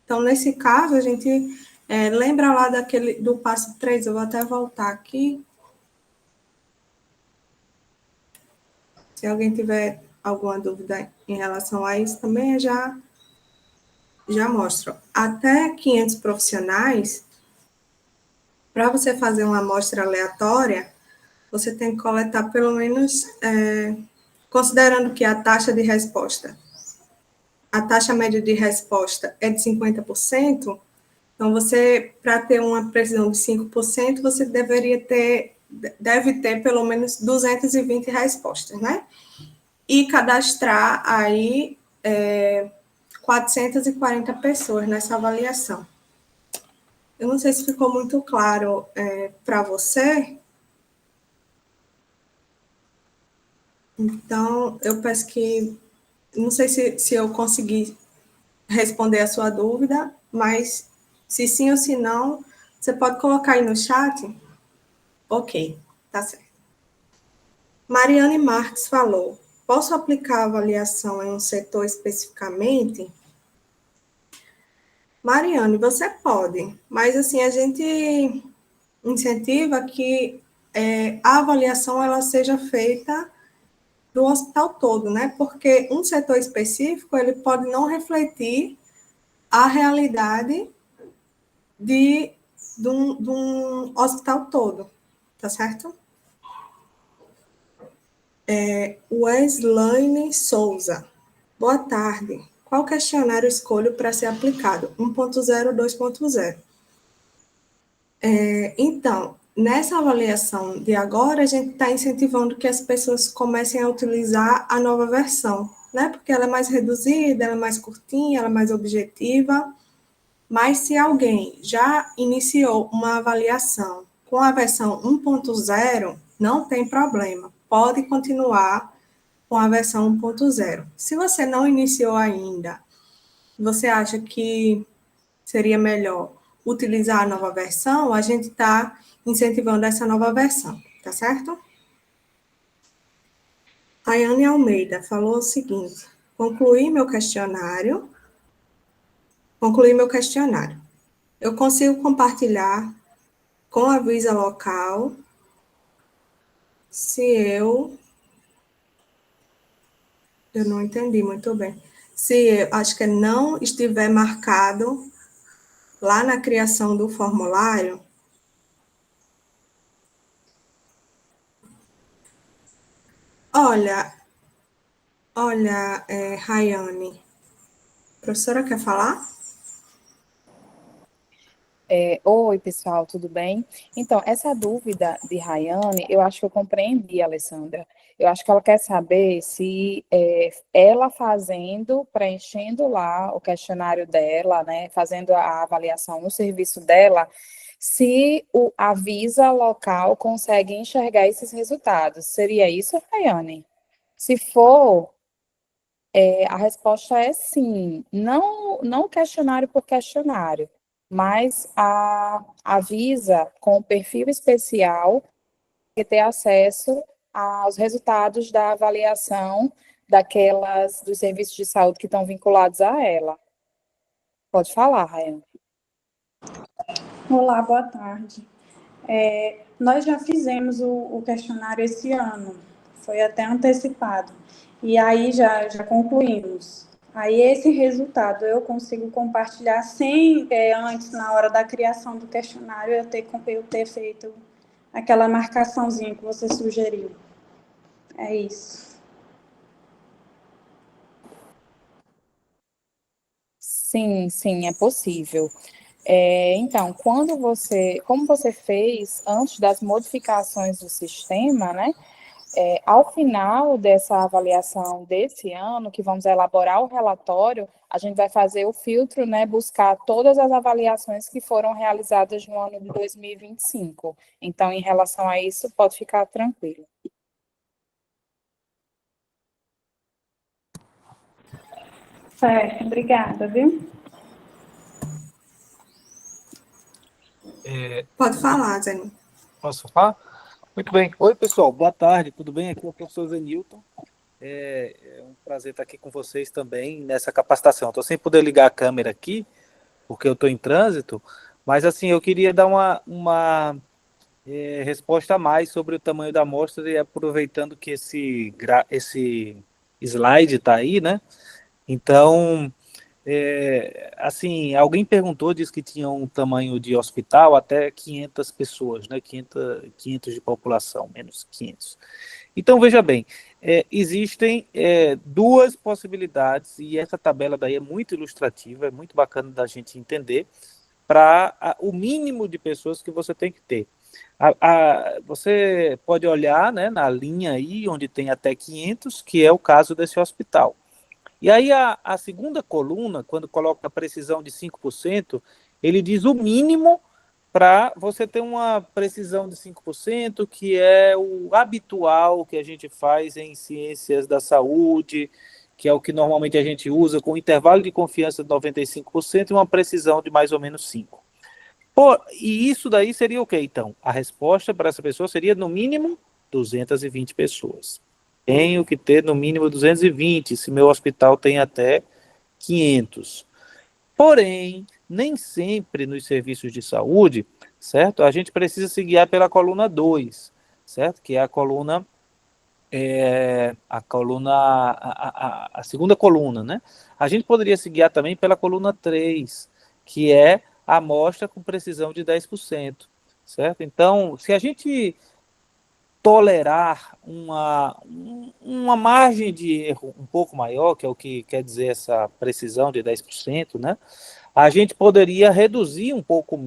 S2: Então, nesse caso, a gente lembra lá do passo 3, eu vou até voltar aqui. Se alguém tiver alguma dúvida em relação a isso, também eu já mostro. Até 500 profissionais, para você fazer uma amostra aleatória, você tem que coletar pelo menos, considerando que a taxa de resposta, a taxa média de resposta é de 50%, então você, para ter uma precisão de 5%, você deve ter pelo menos 220 respostas, né? E cadastrar aí 440 pessoas nessa avaliação. Eu não sei se ficou muito claro para você. Então, eu peço que... Não sei se eu consegui responder a sua dúvida, mas se sim ou se não, você pode colocar aí no chat. Ok, tá certo. Mariane Marques falou: posso aplicar a avaliação em um setor especificamente? Mariane, você pode, mas assim, a gente incentiva que a avaliação ela seja feita do hospital todo, né? Porque um setor específico, ele pode não refletir a realidade de um hospital todo, tá certo? Weslane Souza. Boa tarde. Qual questionário escolho para ser aplicado? 1.0 ou 2.0? Então, nessa avaliação de agora, a gente está incentivando que as pessoas comecem a utilizar a nova versão, né? Porque ela é mais reduzida, ela é mais curtinha, ela é mais objetiva. Mas se alguém já iniciou uma avaliação com a versão 1.0, não tem problema, pode continuar com a versão 1.0. Se você não iniciou ainda, você acha que seria melhor utilizar a nova versão, a gente está incentivando essa nova versão, tá certo? Rayane Almeida falou o seguinte: concluí meu questionário. Eu consigo compartilhar com a Visa local se eu não entendi muito bem. Se eu, acho que não estiver marcado lá na criação do formulário. Olha, Rayane, a professora quer falar?
S1: Oi, pessoal, tudo bem? Então, essa dúvida de Rayane, eu acho que eu compreendi, Alessandra. Eu acho que ela quer saber se ela preenchendo lá o questionário dela, né, fazendo a avaliação no serviço dela, se a Visa local consegue enxergar esses resultados. Seria isso, Rayane? Se for, a resposta é sim. Não questionário por questionário, mas a Visa, com o perfil especial, vai ter acesso aos resultados da avaliação dos serviços de saúde que estão vinculados a ela. Pode falar, Rayane.
S4: Olá, boa tarde. Nós já fizemos o questionário esse ano, foi até antecipado, e aí já concluímos. Aí esse resultado eu consigo compartilhar sem, antes, na hora da criação do questionário, eu ter feito aquela marcaçãozinha que você sugeriu. É isso.
S1: Sim, é possível. Então, como você fez antes das modificações do sistema, né? Ao final dessa avaliação desse ano, que vamos elaborar o relatório, a gente vai fazer o filtro, né, buscar todas as avaliações que foram realizadas no ano de 2025. Então, em relação a isso, pode ficar tranquilo.
S4: Certo, obrigada, viu?
S2: Pode falar, Zeni.
S5: Posso falar? Muito bem. Oi, pessoal. Boa tarde. Tudo bem? Aqui é o professor Zenilton. É um prazer estar aqui com vocês também nessa capacitação. Estou sem poder ligar a câmera aqui, porque eu estou em trânsito, mas assim, eu queria dar uma resposta a mais sobre o tamanho da amostra e aproveitando que esse slide está aí, né? Então, assim, alguém perguntou, disse que tinha um tamanho de hospital até 500 pessoas, né? 500 de população, menos 500. Então, veja bem, existem duas possibilidades, e essa tabela daí é muito ilustrativa, é muito bacana da gente entender, para o mínimo de pessoas que você tem que ter. Você pode olhar, né, na linha aí, onde tem até 500, que é o caso desse hospital. E aí a segunda coluna, quando coloca a precisão de 5%, ele diz o mínimo para você ter uma precisão de 5%, que é o habitual que a gente faz em ciências da saúde, que é o que normalmente a gente usa, com intervalo de confiança de 95% e uma precisão de mais ou menos 5%. E isso daí seria o quê, então? A resposta para essa pessoa seria, no mínimo, 220 pessoas. Tenho que ter, no mínimo, 220, se meu hospital tem até 500. Porém, nem sempre nos serviços de saúde, certo? A gente precisa se guiar pela coluna 2, certo? Que é a segunda coluna, né? A gente poderia se guiar também pela coluna 3, que é a amostra com precisão de 10%, certo? Então, se a gente tolerar uma margem de erro um pouco maior, que é o que quer dizer essa precisão de 10%, né? A gente poderia reduzir um pouco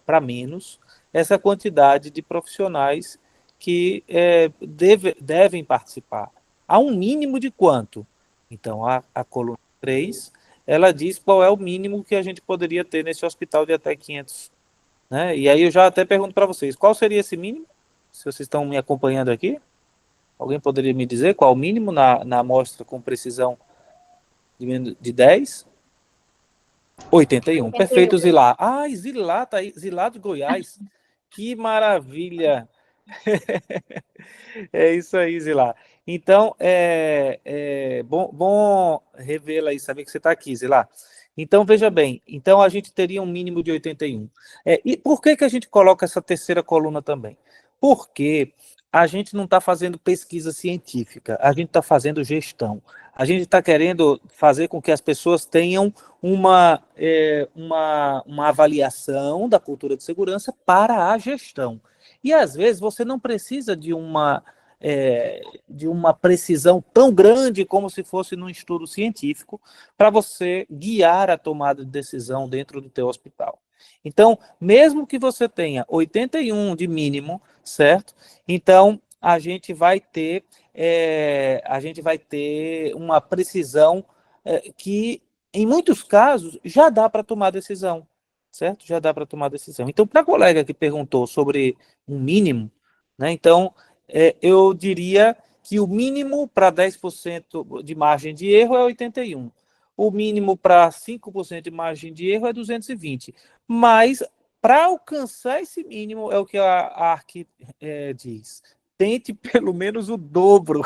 S5: para menos essa quantidade de profissionais que devem participar. Há um mínimo de quanto? Então, a coluna 3, ela diz qual é o mínimo que a gente poderia ter nesse hospital de até 500. Né? E aí eu já até pergunto para vocês, qual seria esse mínimo? Se vocês estão me acompanhando aqui, alguém poderia me dizer qual o mínimo na amostra com precisão de 10? 81. Perfeito, Zilá. Ah, Zilá tá aí, Zilá de Goiás. Que maravilha. É isso aí, Zilá. Então, bom revê-la aí, saber que você está aqui, Zilá. Então, veja bem, então a gente teria um mínimo de 81. E por que a gente coloca essa terceira coluna também? Porque a gente não está fazendo pesquisa científica, a gente está fazendo gestão. A gente está querendo fazer com que as pessoas tenham uma avaliação da cultura de segurança para a gestão. E, às vezes, você não precisa de uma precisão tão grande como se fosse num estudo científico para você guiar a tomada de decisão dentro do teu hospital. Então, mesmo que você tenha 81 de mínimo, certo? Então, a gente vai ter uma precisão que, em muitos casos, já dá para tomar decisão, certo? Já dá para tomar decisão. Então, para a colega que perguntou sobre um mínimo, né? Então, eu diria que o mínimo para 10% de margem de erro é 81. O mínimo para 5% de margem de erro é 220. Mas, para alcançar esse mínimo, é o que a ARC diz. Tente pelo menos o dobro.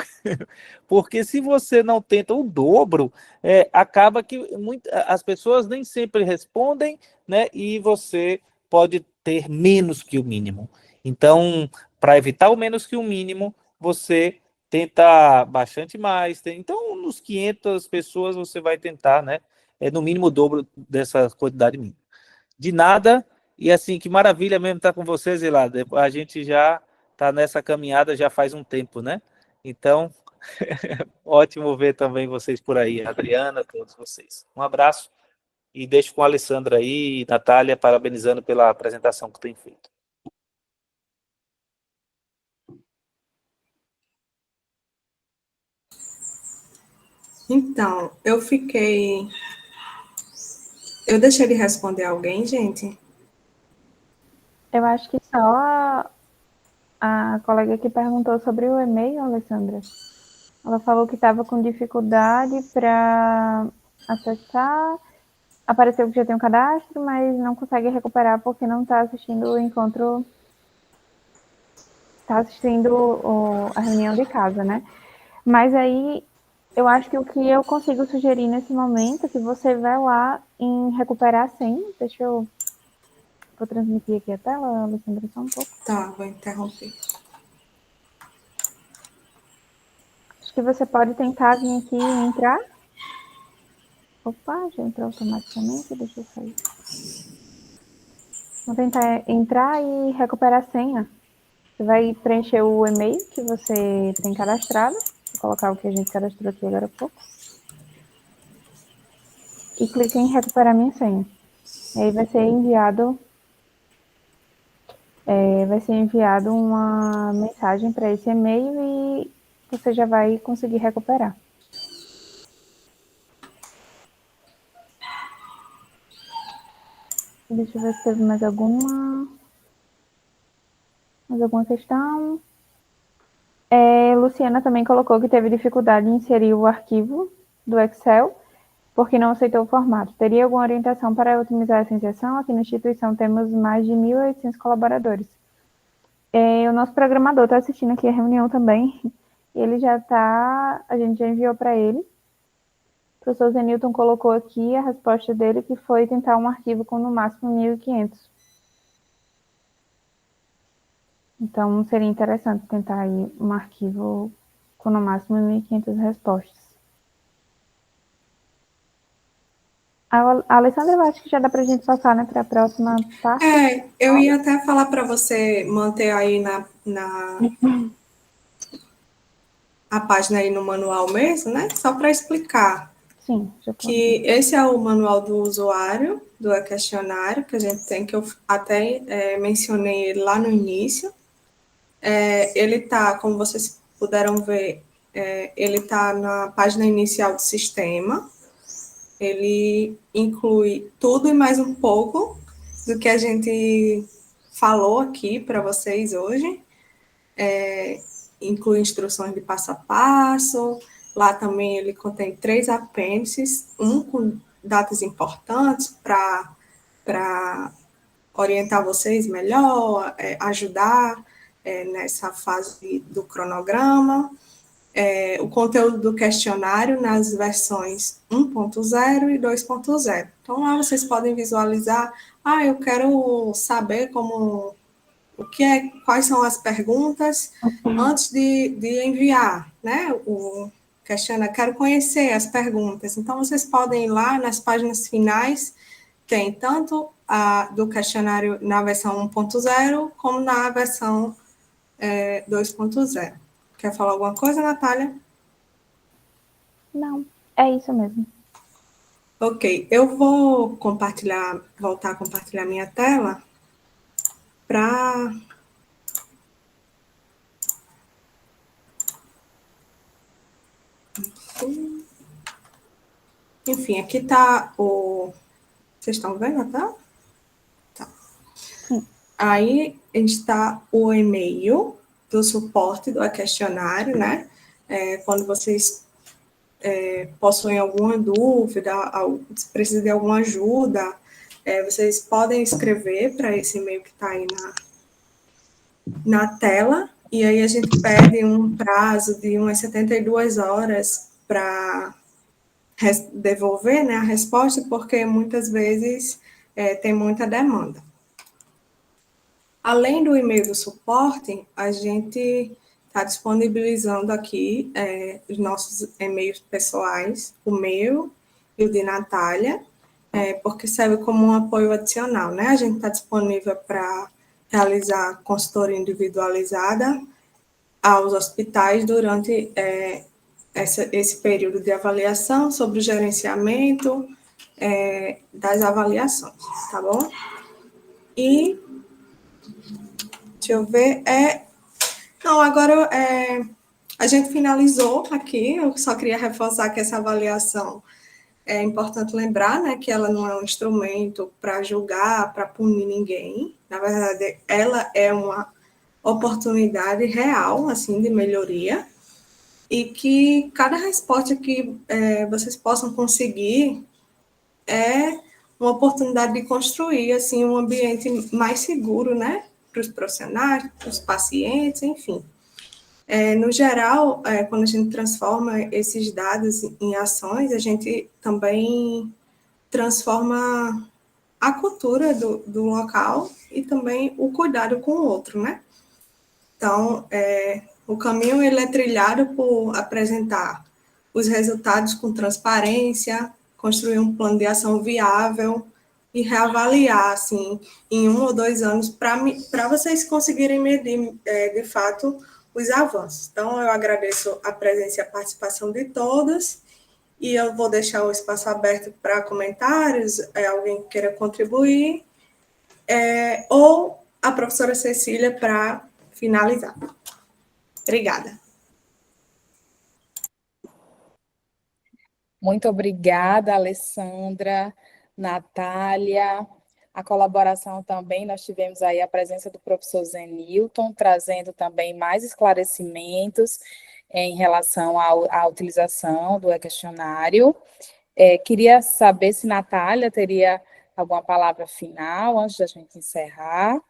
S5: Porque se você não tenta o dobro, acaba que as pessoas nem sempre respondem, né? E você pode ter menos que o mínimo. Então, para evitar o menos que o mínimo, você tenta bastante mais. Então, nos 500 pessoas, você vai tentar, né? No mínimo o dobro dessa quantidade mínima. De nada, e assim, que maravilha mesmo estar com vocês, Zilada. A gente já está nessa caminhada já faz um tempo, né? Então, ótimo ver também vocês por aí, Adriana, todos vocês. Um abraço e deixo com a Alessandra aí e Natália parabenizando pela apresentação que tem feito.
S2: Então, eu deixei de responder alguém, gente?
S3: Eu acho que só a colega que perguntou sobre o e-mail, Alessandra. Ela falou que estava com dificuldade para acessar. Apareceu que já tem um cadastro, mas não consegue recuperar porque não está assistindo o encontro. Está assistindo a reunião de casa, né? Mas aí, eu acho que o que eu consigo sugerir nesse momento é que você vai lá em recuperar a senha. Deixa eu... Vou transmitir aqui a tela, Alessandra, só um pouco.
S2: Tá, vou interromper.
S3: Acho que você pode tentar vir aqui e entrar. Opa, já entrou automaticamente, deixa eu sair. Vou tentar entrar e recuperar a senha. Você vai preencher o e-mail que você tem cadastrado. Vou colocar o que a gente cadastrou aqui agora há pouco. E clica em recuperar minha senha. E aí vai ser enviado uma mensagem para esse e-mail e você já vai conseguir recuperar. Deixa eu ver se teve mais alguma questão. Luciana também colocou que teve dificuldade em inserir o arquivo do Excel, porque não aceitou o formato. Teria alguma orientação para otimizar essa inserção? Aqui na instituição temos mais de 1.800 colaboradores. O nosso programador está assistindo aqui a reunião também. Ele a gente já enviou para ele. O professor Zenilton colocou aqui a resposta dele, que foi tentar um arquivo com no máximo 1.500. Então, seria interessante tentar aí um arquivo com no máximo 1.500 respostas. A Alessandra, eu acho que já dá para a gente passar, né, para a próxima parte.
S2: Eu ia até falar para você manter aí a página aí no manual mesmo, né? Só para explicar
S3: Sim, já tô
S2: que esse é o manual do usuário, do questionário, que a gente tem, que eu até mencionei ele lá no início. Ele está, como vocês puderam ver, ele está na página inicial do sistema. Ele inclui tudo e mais um pouco do que a gente falou aqui para vocês hoje. Inclui instruções de passo a passo. Lá também ele contém 3 apêndices, um com datas importantes para orientar vocês melhor, ajudar nessa fase do cronograma. O conteúdo do questionário nas versões 1.0 e 2.0. Então, lá vocês podem visualizar, eu quero saber quais são as perguntas antes de enviar, né, o questionário. Quero conhecer as perguntas. Então, vocês podem ir lá nas páginas finais, tem tanto a do questionário na versão 1.0 como na versão 2.0. Quer falar alguma coisa, Natália?
S3: Não, é isso mesmo.
S2: Ok, eu vou voltar a compartilhar minha tela para... Enfim, aqui está o... Vocês estão vendo, tá? Tá.
S3: Sim.
S2: Aí está o e-mail do suporte do questionário, né? Quando vocês possuem alguma dúvida, se precisam de alguma ajuda, vocês podem escrever para esse e-mail que está aí na tela, e aí a gente pede um prazo de umas 72 horas para devolver, né, a resposta, porque muitas vezes tem muita demanda. Além do e-mail do suporte, a gente está disponibilizando aqui os nossos e-mails pessoais, o meu e o de Natália, porque serve como um apoio adicional, né? A gente está disponível para realizar consultoria individualizada aos hospitais durante esse período de avaliação, sobre o gerenciamento das avaliações, tá bom? E, deixa eu ver, não, agora a gente finalizou aqui, eu só queria reforçar que essa avaliação é importante lembrar, né, que ela não é um instrumento para julgar, para punir ninguém. Na verdade, ela é uma oportunidade real, assim, de melhoria, e que cada resposta que vocês possam conseguir é uma oportunidade de construir, assim, um ambiente mais seguro, né, para os profissionais, para os pacientes, enfim. No geral, quando a gente transforma esses dados em ações, a gente também transforma a cultura do local e também o cuidado com o outro, né? Então, o caminho ele é trilhado por apresentar os resultados com transparência, construir um plano de ação viável e reavaliar, assim, em 1 ou 2 anos, para vocês conseguirem medir, de fato, os avanços. Então, eu agradeço a presença e a participação de todos, e eu vou deixar o espaço aberto para comentários, alguém que queira contribuir, ou a professora Cecília para finalizar. Obrigada.
S1: Muito obrigada, Alessandra, Natália. A colaboração também, nós tivemos aí a presença do professor Zenilton, trazendo também mais esclarecimentos em relação à utilização do questionário. Queria saber se Natália teria alguma palavra final antes da gente encerrar.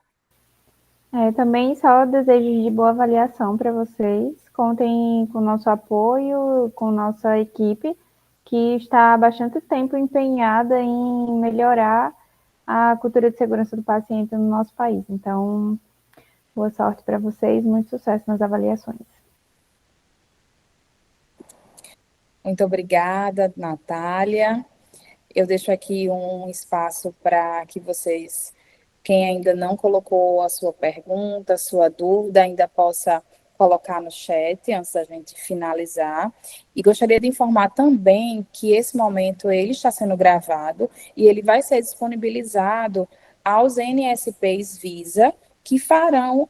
S3: Também só desejo de boa avaliação para vocês. Contem com o nosso apoio, com nossa equipe, que está há bastante tempo empenhada em melhorar a cultura de segurança do paciente no nosso país. Então, boa sorte para vocês, muito sucesso nas avaliações.
S1: Muito obrigada, Natália. Eu deixo aqui um espaço para que vocês, quem ainda não colocou a sua pergunta, a sua dúvida, ainda possa colocar no chat antes da gente finalizar. E gostaria de informar também que esse momento ele está sendo gravado e ele vai ser disponibilizado aos NSPs Visa, que farão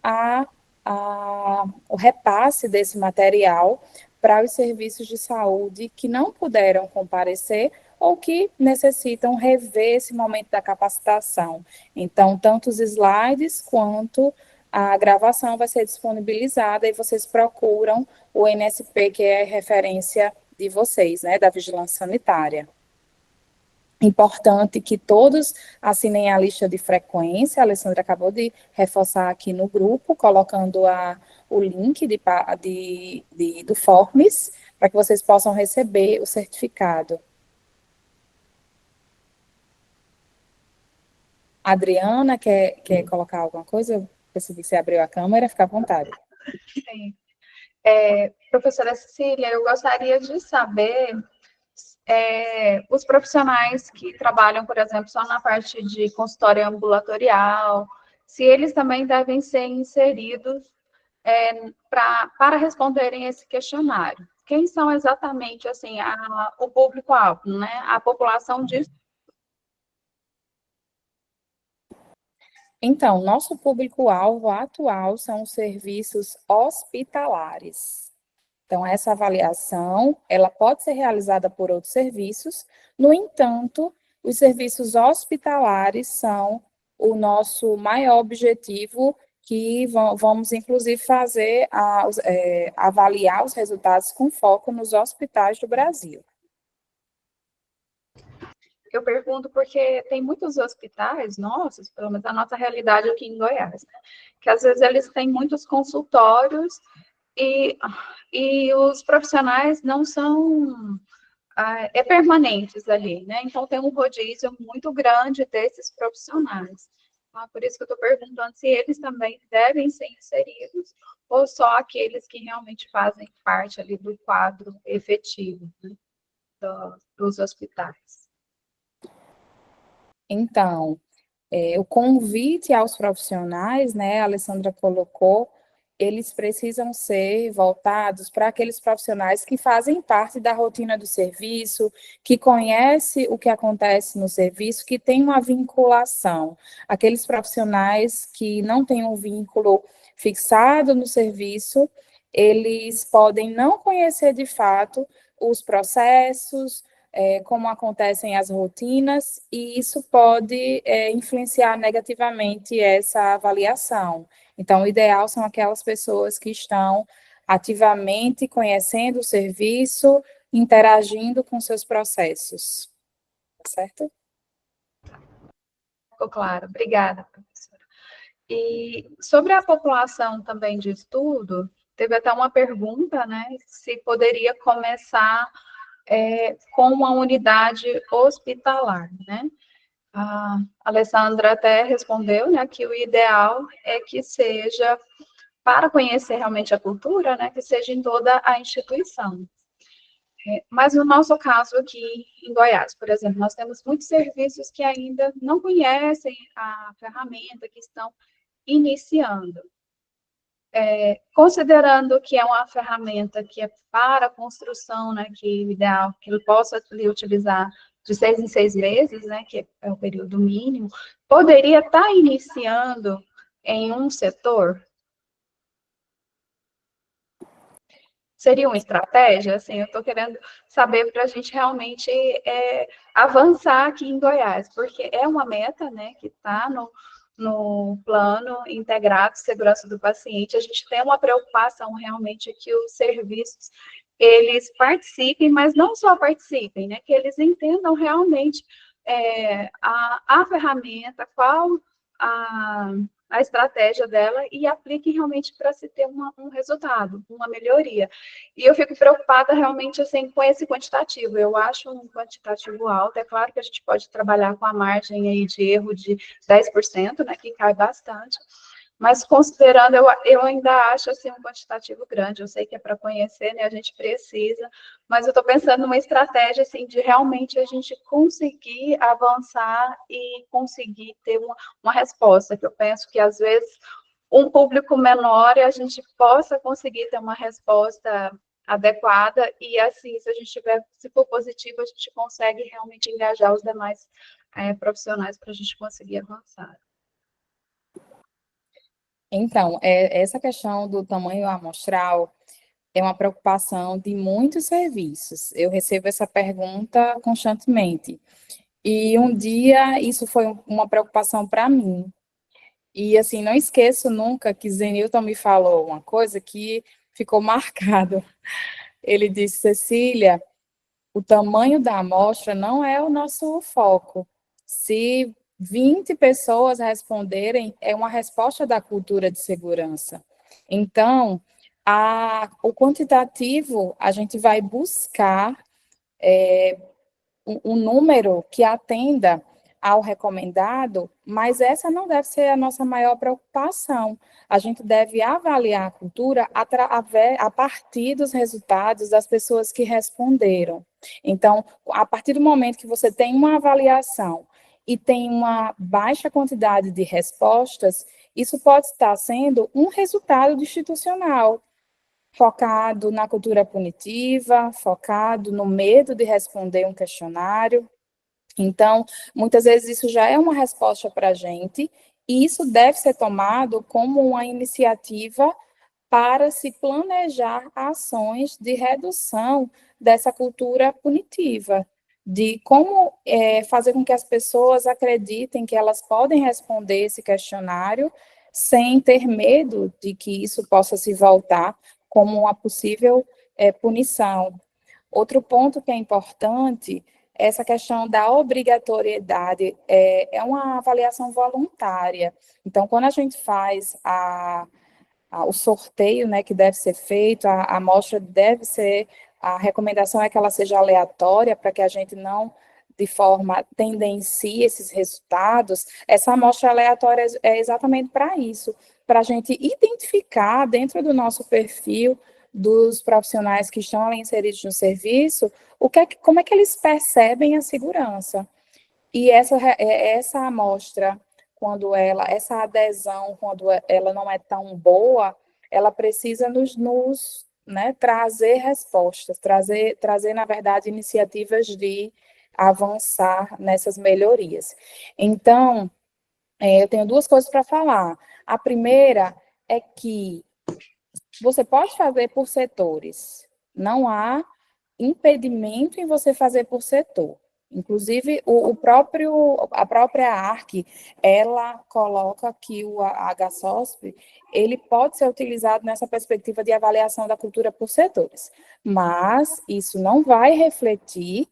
S1: o repasse desse material para os serviços de saúde que não puderam comparecer ou que necessitam rever esse momento da capacitação. Então, tanto os slides quanto a gravação vai ser disponibilizada e vocês procuram o NSP, que é a referência de vocês, né, da vigilância sanitária. Importante que todos assinem a lista de frequência. A Alessandra acabou de reforçar aqui no grupo, colocando o link do Forms, para que vocês possam receber o certificado. A Adriana, quer colocar alguma coisa? Eu percebi que você abriu a câmera, fica à vontade.
S6: Sim. Professora Cecília, eu gostaria de saber os profissionais que trabalham, por exemplo, só na parte de consultório ambulatorial, se eles também devem ser inseridos para responderem esse questionário. Quem são exatamente, assim, o público-alvo, né? A população de...
S1: Então, nosso público-alvo atual são os serviços hospitalares. Então, essa avaliação, ela pode ser realizada por outros serviços, no entanto, os serviços hospitalares são o nosso maior objetivo, que vamos, inclusive, fazer, avaliar os resultados com foco nos hospitais do Brasil.
S6: Eu pergunto porque tem muitos hospitais nossos, pelo menos a nossa realidade aqui em Goiás, né, que às vezes eles têm muitos consultórios e os profissionais não são permanentes ali, né? Então tem um rodízio muito grande desses profissionais. Por isso que eu estou perguntando se eles também devem ser inseridos ou só aqueles que realmente fazem parte ali do quadro efetivo, né, dos hospitais.
S1: Então, o convite aos profissionais, né, a Alessandra colocou, eles precisam ser voltados para aqueles profissionais que fazem parte da rotina do serviço, que conhecem o que acontece no serviço, que têm uma vinculação. Aqueles profissionais que não têm um vínculo fixado no serviço, eles podem não conhecer de fato os processos, como acontecem as rotinas, e isso pode influenciar negativamente essa avaliação. Então, o ideal são aquelas pessoas que estão ativamente conhecendo o serviço, interagindo com seus processos. Certo?
S6: Ficou claro. Obrigada, professora. E sobre a população também de estudo, teve até uma pergunta, né, se poderia começar com uma unidade hospitalar, né? A Alessandra até respondeu, né, que o ideal é que seja, para conhecer realmente a cultura, né, que seja em toda a instituição. Mas no nosso caso aqui em Goiás, por exemplo, nós temos muitos serviços que ainda não conhecem a ferramenta, que estão iniciando. Considerando que é uma ferramenta que é para construção, né, que o ideal que ele possa utilizar de 6 em 6 meses, né, que é o período mínimo, poderia estar iniciando em um setor? Seria uma estratégia? Assim, eu estou querendo saber para a gente realmente avançar aqui em Goiás, porque é uma meta, né, que está no plano integrado de segurança do paciente. A gente tem uma preocupação realmente que os serviços, eles participem, mas não só participem, né, que eles entendam realmente a ferramenta, qual a estratégia dela e apliquem realmente para se ter um resultado, uma melhoria. E eu fico preocupada realmente assim, com esse quantitativo. Eu acho um quantitativo alto. É claro que a gente pode trabalhar com a margem aí de erro de 10%, né, que cai bastante, mas considerando, eu ainda acho assim, um quantitativo grande. Eu sei que é para conhecer, né, a gente precisa, mas eu estou pensando numa estratégia assim, de realmente a gente conseguir avançar e conseguir ter uma resposta, que eu penso que às vezes um público menor e a gente possa conseguir ter uma resposta adequada e assim, se a gente tiver, se for positivo, a gente consegue realmente engajar os demais profissionais para a gente conseguir avançar.
S1: Então, essa questão do tamanho amostral é uma preocupação de muitos serviços. Eu recebo essa pergunta constantemente. E um dia isso foi uma preocupação para mim. E assim, não esqueço nunca que Zenilton me falou uma coisa que ficou marcado. Ele disse: Cecília, o tamanho da amostra não é o nosso foco. Se 20 pessoas responderem, é uma resposta da cultura de segurança. Então, o quantitativo, a gente vai buscar um número que atenda ao recomendado, mas essa não deve ser a nossa maior preocupação. A gente deve avaliar a cultura a partir dos resultados das pessoas que responderam. Então, a partir do momento que você tem uma avaliação e tem uma baixa quantidade de respostas, isso pode estar sendo um resultado institucional, focado na cultura punitiva, focado no medo de responder um questionário. Então, muitas vezes isso já é uma resposta para a gente, e isso deve ser tomado como uma iniciativa para se planejar ações de redução dessa cultura punitiva, de como fazer com que as pessoas acreditem que elas podem responder esse questionário sem ter medo de que isso possa se voltar como uma possível punição. Outro ponto que é importante é essa questão da obrigatoriedade, é uma avaliação voluntária. Então, quando a gente faz o sorteio, né, que deve ser feito, a amostra deve ser, a recomendação é que ela seja aleatória, para que a gente não, de forma, tendencie esses resultados. Essa amostra aleatória é exatamente para isso, para a gente identificar dentro do nosso perfil dos profissionais que estão ali inseridos no serviço, como é que eles percebem a segurança. E essa amostra, essa adesão, quando ela não é tão boa, ela precisa né, trazer respostas, trazer, na verdade, iniciativas de avançar nessas melhorias. Então, eu tenho duas coisas para falar. A primeira é que você pode fazer por setores, não há impedimento em você fazer por setor. Inclusive, a própria ARC, ela coloca que o HSOSP, ele pode ser utilizado nessa perspectiva de avaliação da cultura por setores, mas isso não vai refletir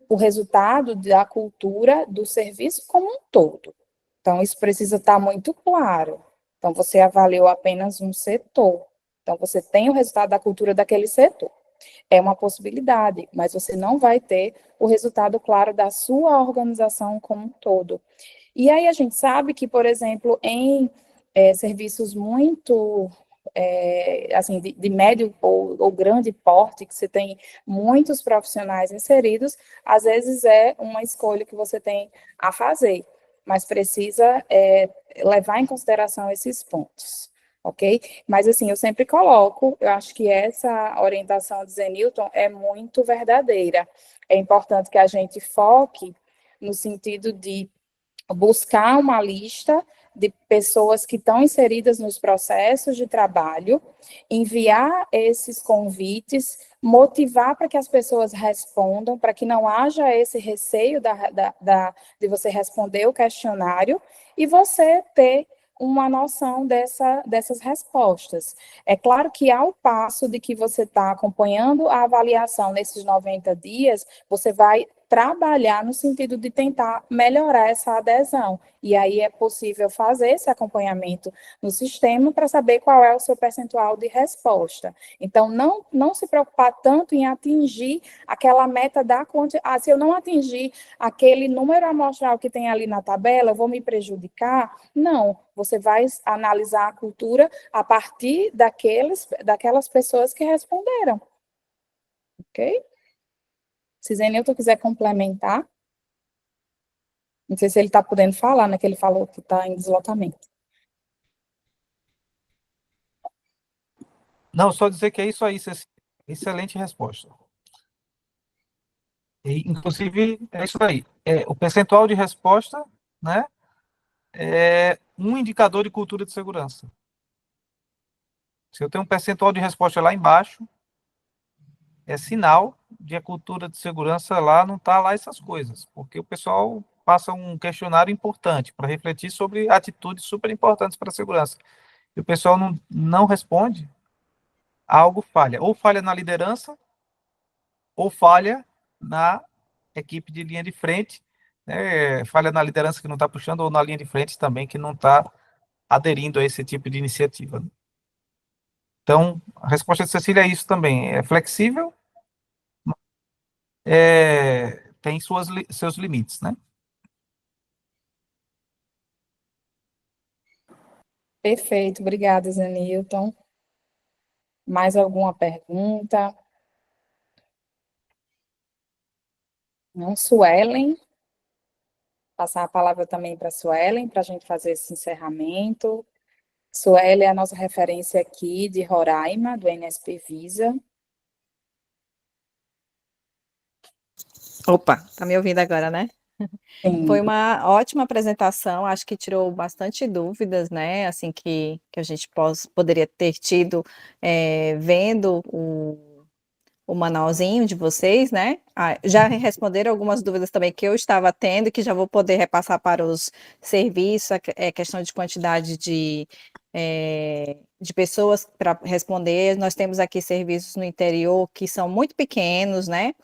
S1: o resultado da cultura do serviço como um todo. Então, isso precisa estar muito claro. Então, você avaliou apenas um setor. Então, você tem o resultado da cultura daquele setor. É uma possibilidade, mas você não vai ter o resultado claro da sua organização como um todo. E aí a gente sabe que, por exemplo, em serviços muito, assim, de médio ou grande porte, que você tem muitos profissionais inseridos, às vezes é uma escolha que você tem a fazer, mas precisa levar em consideração esses pontos. Ok? Mas, assim, eu sempre coloco, eu acho que essa orientação de Zenilton é muito verdadeira. É importante que a gente foque no sentido de buscar uma lista de pessoas que estão inseridas nos processos de trabalho, enviar esses convites, motivar para que as pessoas respondam, para que não haja esse receio de você responder o questionário e você ter uma noção dessas respostas. É claro que ao passo de que você está acompanhando a avaliação nesses 90 dias, você vai trabalhar no sentido de tentar melhorar essa adesão. E aí é possível fazer esse acompanhamento no sistema para saber qual é o seu percentual de resposta. Então, não se preocupar tanto em atingir aquela meta da quantidade. Se eu não atingir aquele número amostral que tem ali na tabela, eu vou me prejudicar? Não, você vai analisar a cultura a partir daquelas pessoas que responderam. Ok? Se Zenilton quiser complementar, não sei se ele está podendo falar, né, que ele falou que está em deslocamento.
S5: Não, só dizer que é isso aí, Cecília. Excelente resposta. Inclusive, é isso aí. O percentual de resposta, né, é um indicador de cultura de segurança. Se eu tenho um percentual de resposta lá embaixo, é sinal de a cultura de segurança lá não está lá essas coisas, porque o pessoal passa um questionário importante para refletir sobre atitudes super importantes para a segurança. E o pessoal não responde, algo falha. Ou falha na liderança, ou falha na equipe de linha de frente, né? Falha na liderança que não está puxando, ou na linha de frente também que não está aderindo a esse tipo de iniciativa. Então, a resposta de Cecília é isso também. É flexível, tem seus limites, né?
S1: Perfeito, obrigada, Zenilton. Mais alguma pergunta? Não, Suelen? Passar a palavra também para a Suelen, para a gente fazer esse encerramento. Suelen é a nossa referência aqui de Roraima, do NSP Visa.
S7: Opa, tá me ouvindo agora, né?
S1: Sim.
S7: Foi uma ótima apresentação, acho que tirou bastante dúvidas, né? Assim que a gente poderia ter tido vendo o manualzinho de vocês, né? Já responderam algumas dúvidas também que eu estava tendo, que já vou poder repassar para os serviços, questão de quantidade de pessoas para responder. Nós temos aqui serviços no interior que são muito pequenos, né?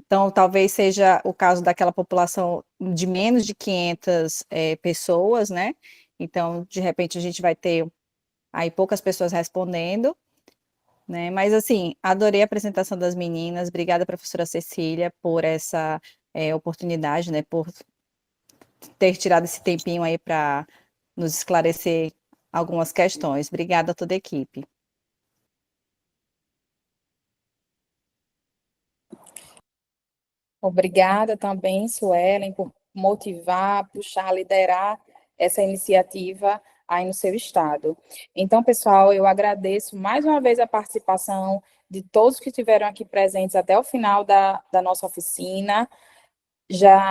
S7: Então, talvez seja o caso daquela população de menos de 500 pessoas, né? Então, de repente, a gente vai ter aí poucas pessoas respondendo, né? Mas, assim, adorei a apresentação das meninas. Obrigada, professora Cecília, por essa oportunidade, né? Por ter tirado esse tempinho aí para nos esclarecer algumas questões. Obrigada a toda a equipe.
S1: Obrigada também, Suelen, por motivar, puxar, liderar essa iniciativa aí no seu estado. Então, pessoal, eu agradeço mais uma vez a participação de todos que estiveram aqui presentes até o final da nossa oficina.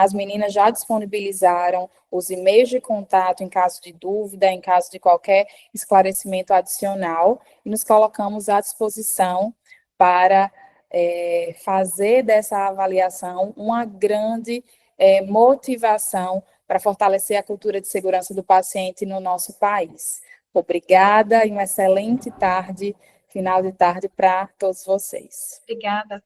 S1: As meninas já disponibilizaram os e-mails de contato em caso de dúvida, em caso de qualquer esclarecimento adicional, e nos colocamos à disposição para fazer dessa avaliação uma grande motivação para fortalecer a cultura de segurança do paciente no nosso país. Obrigada e uma excelente tarde, final de tarde para todos vocês.
S6: Obrigada.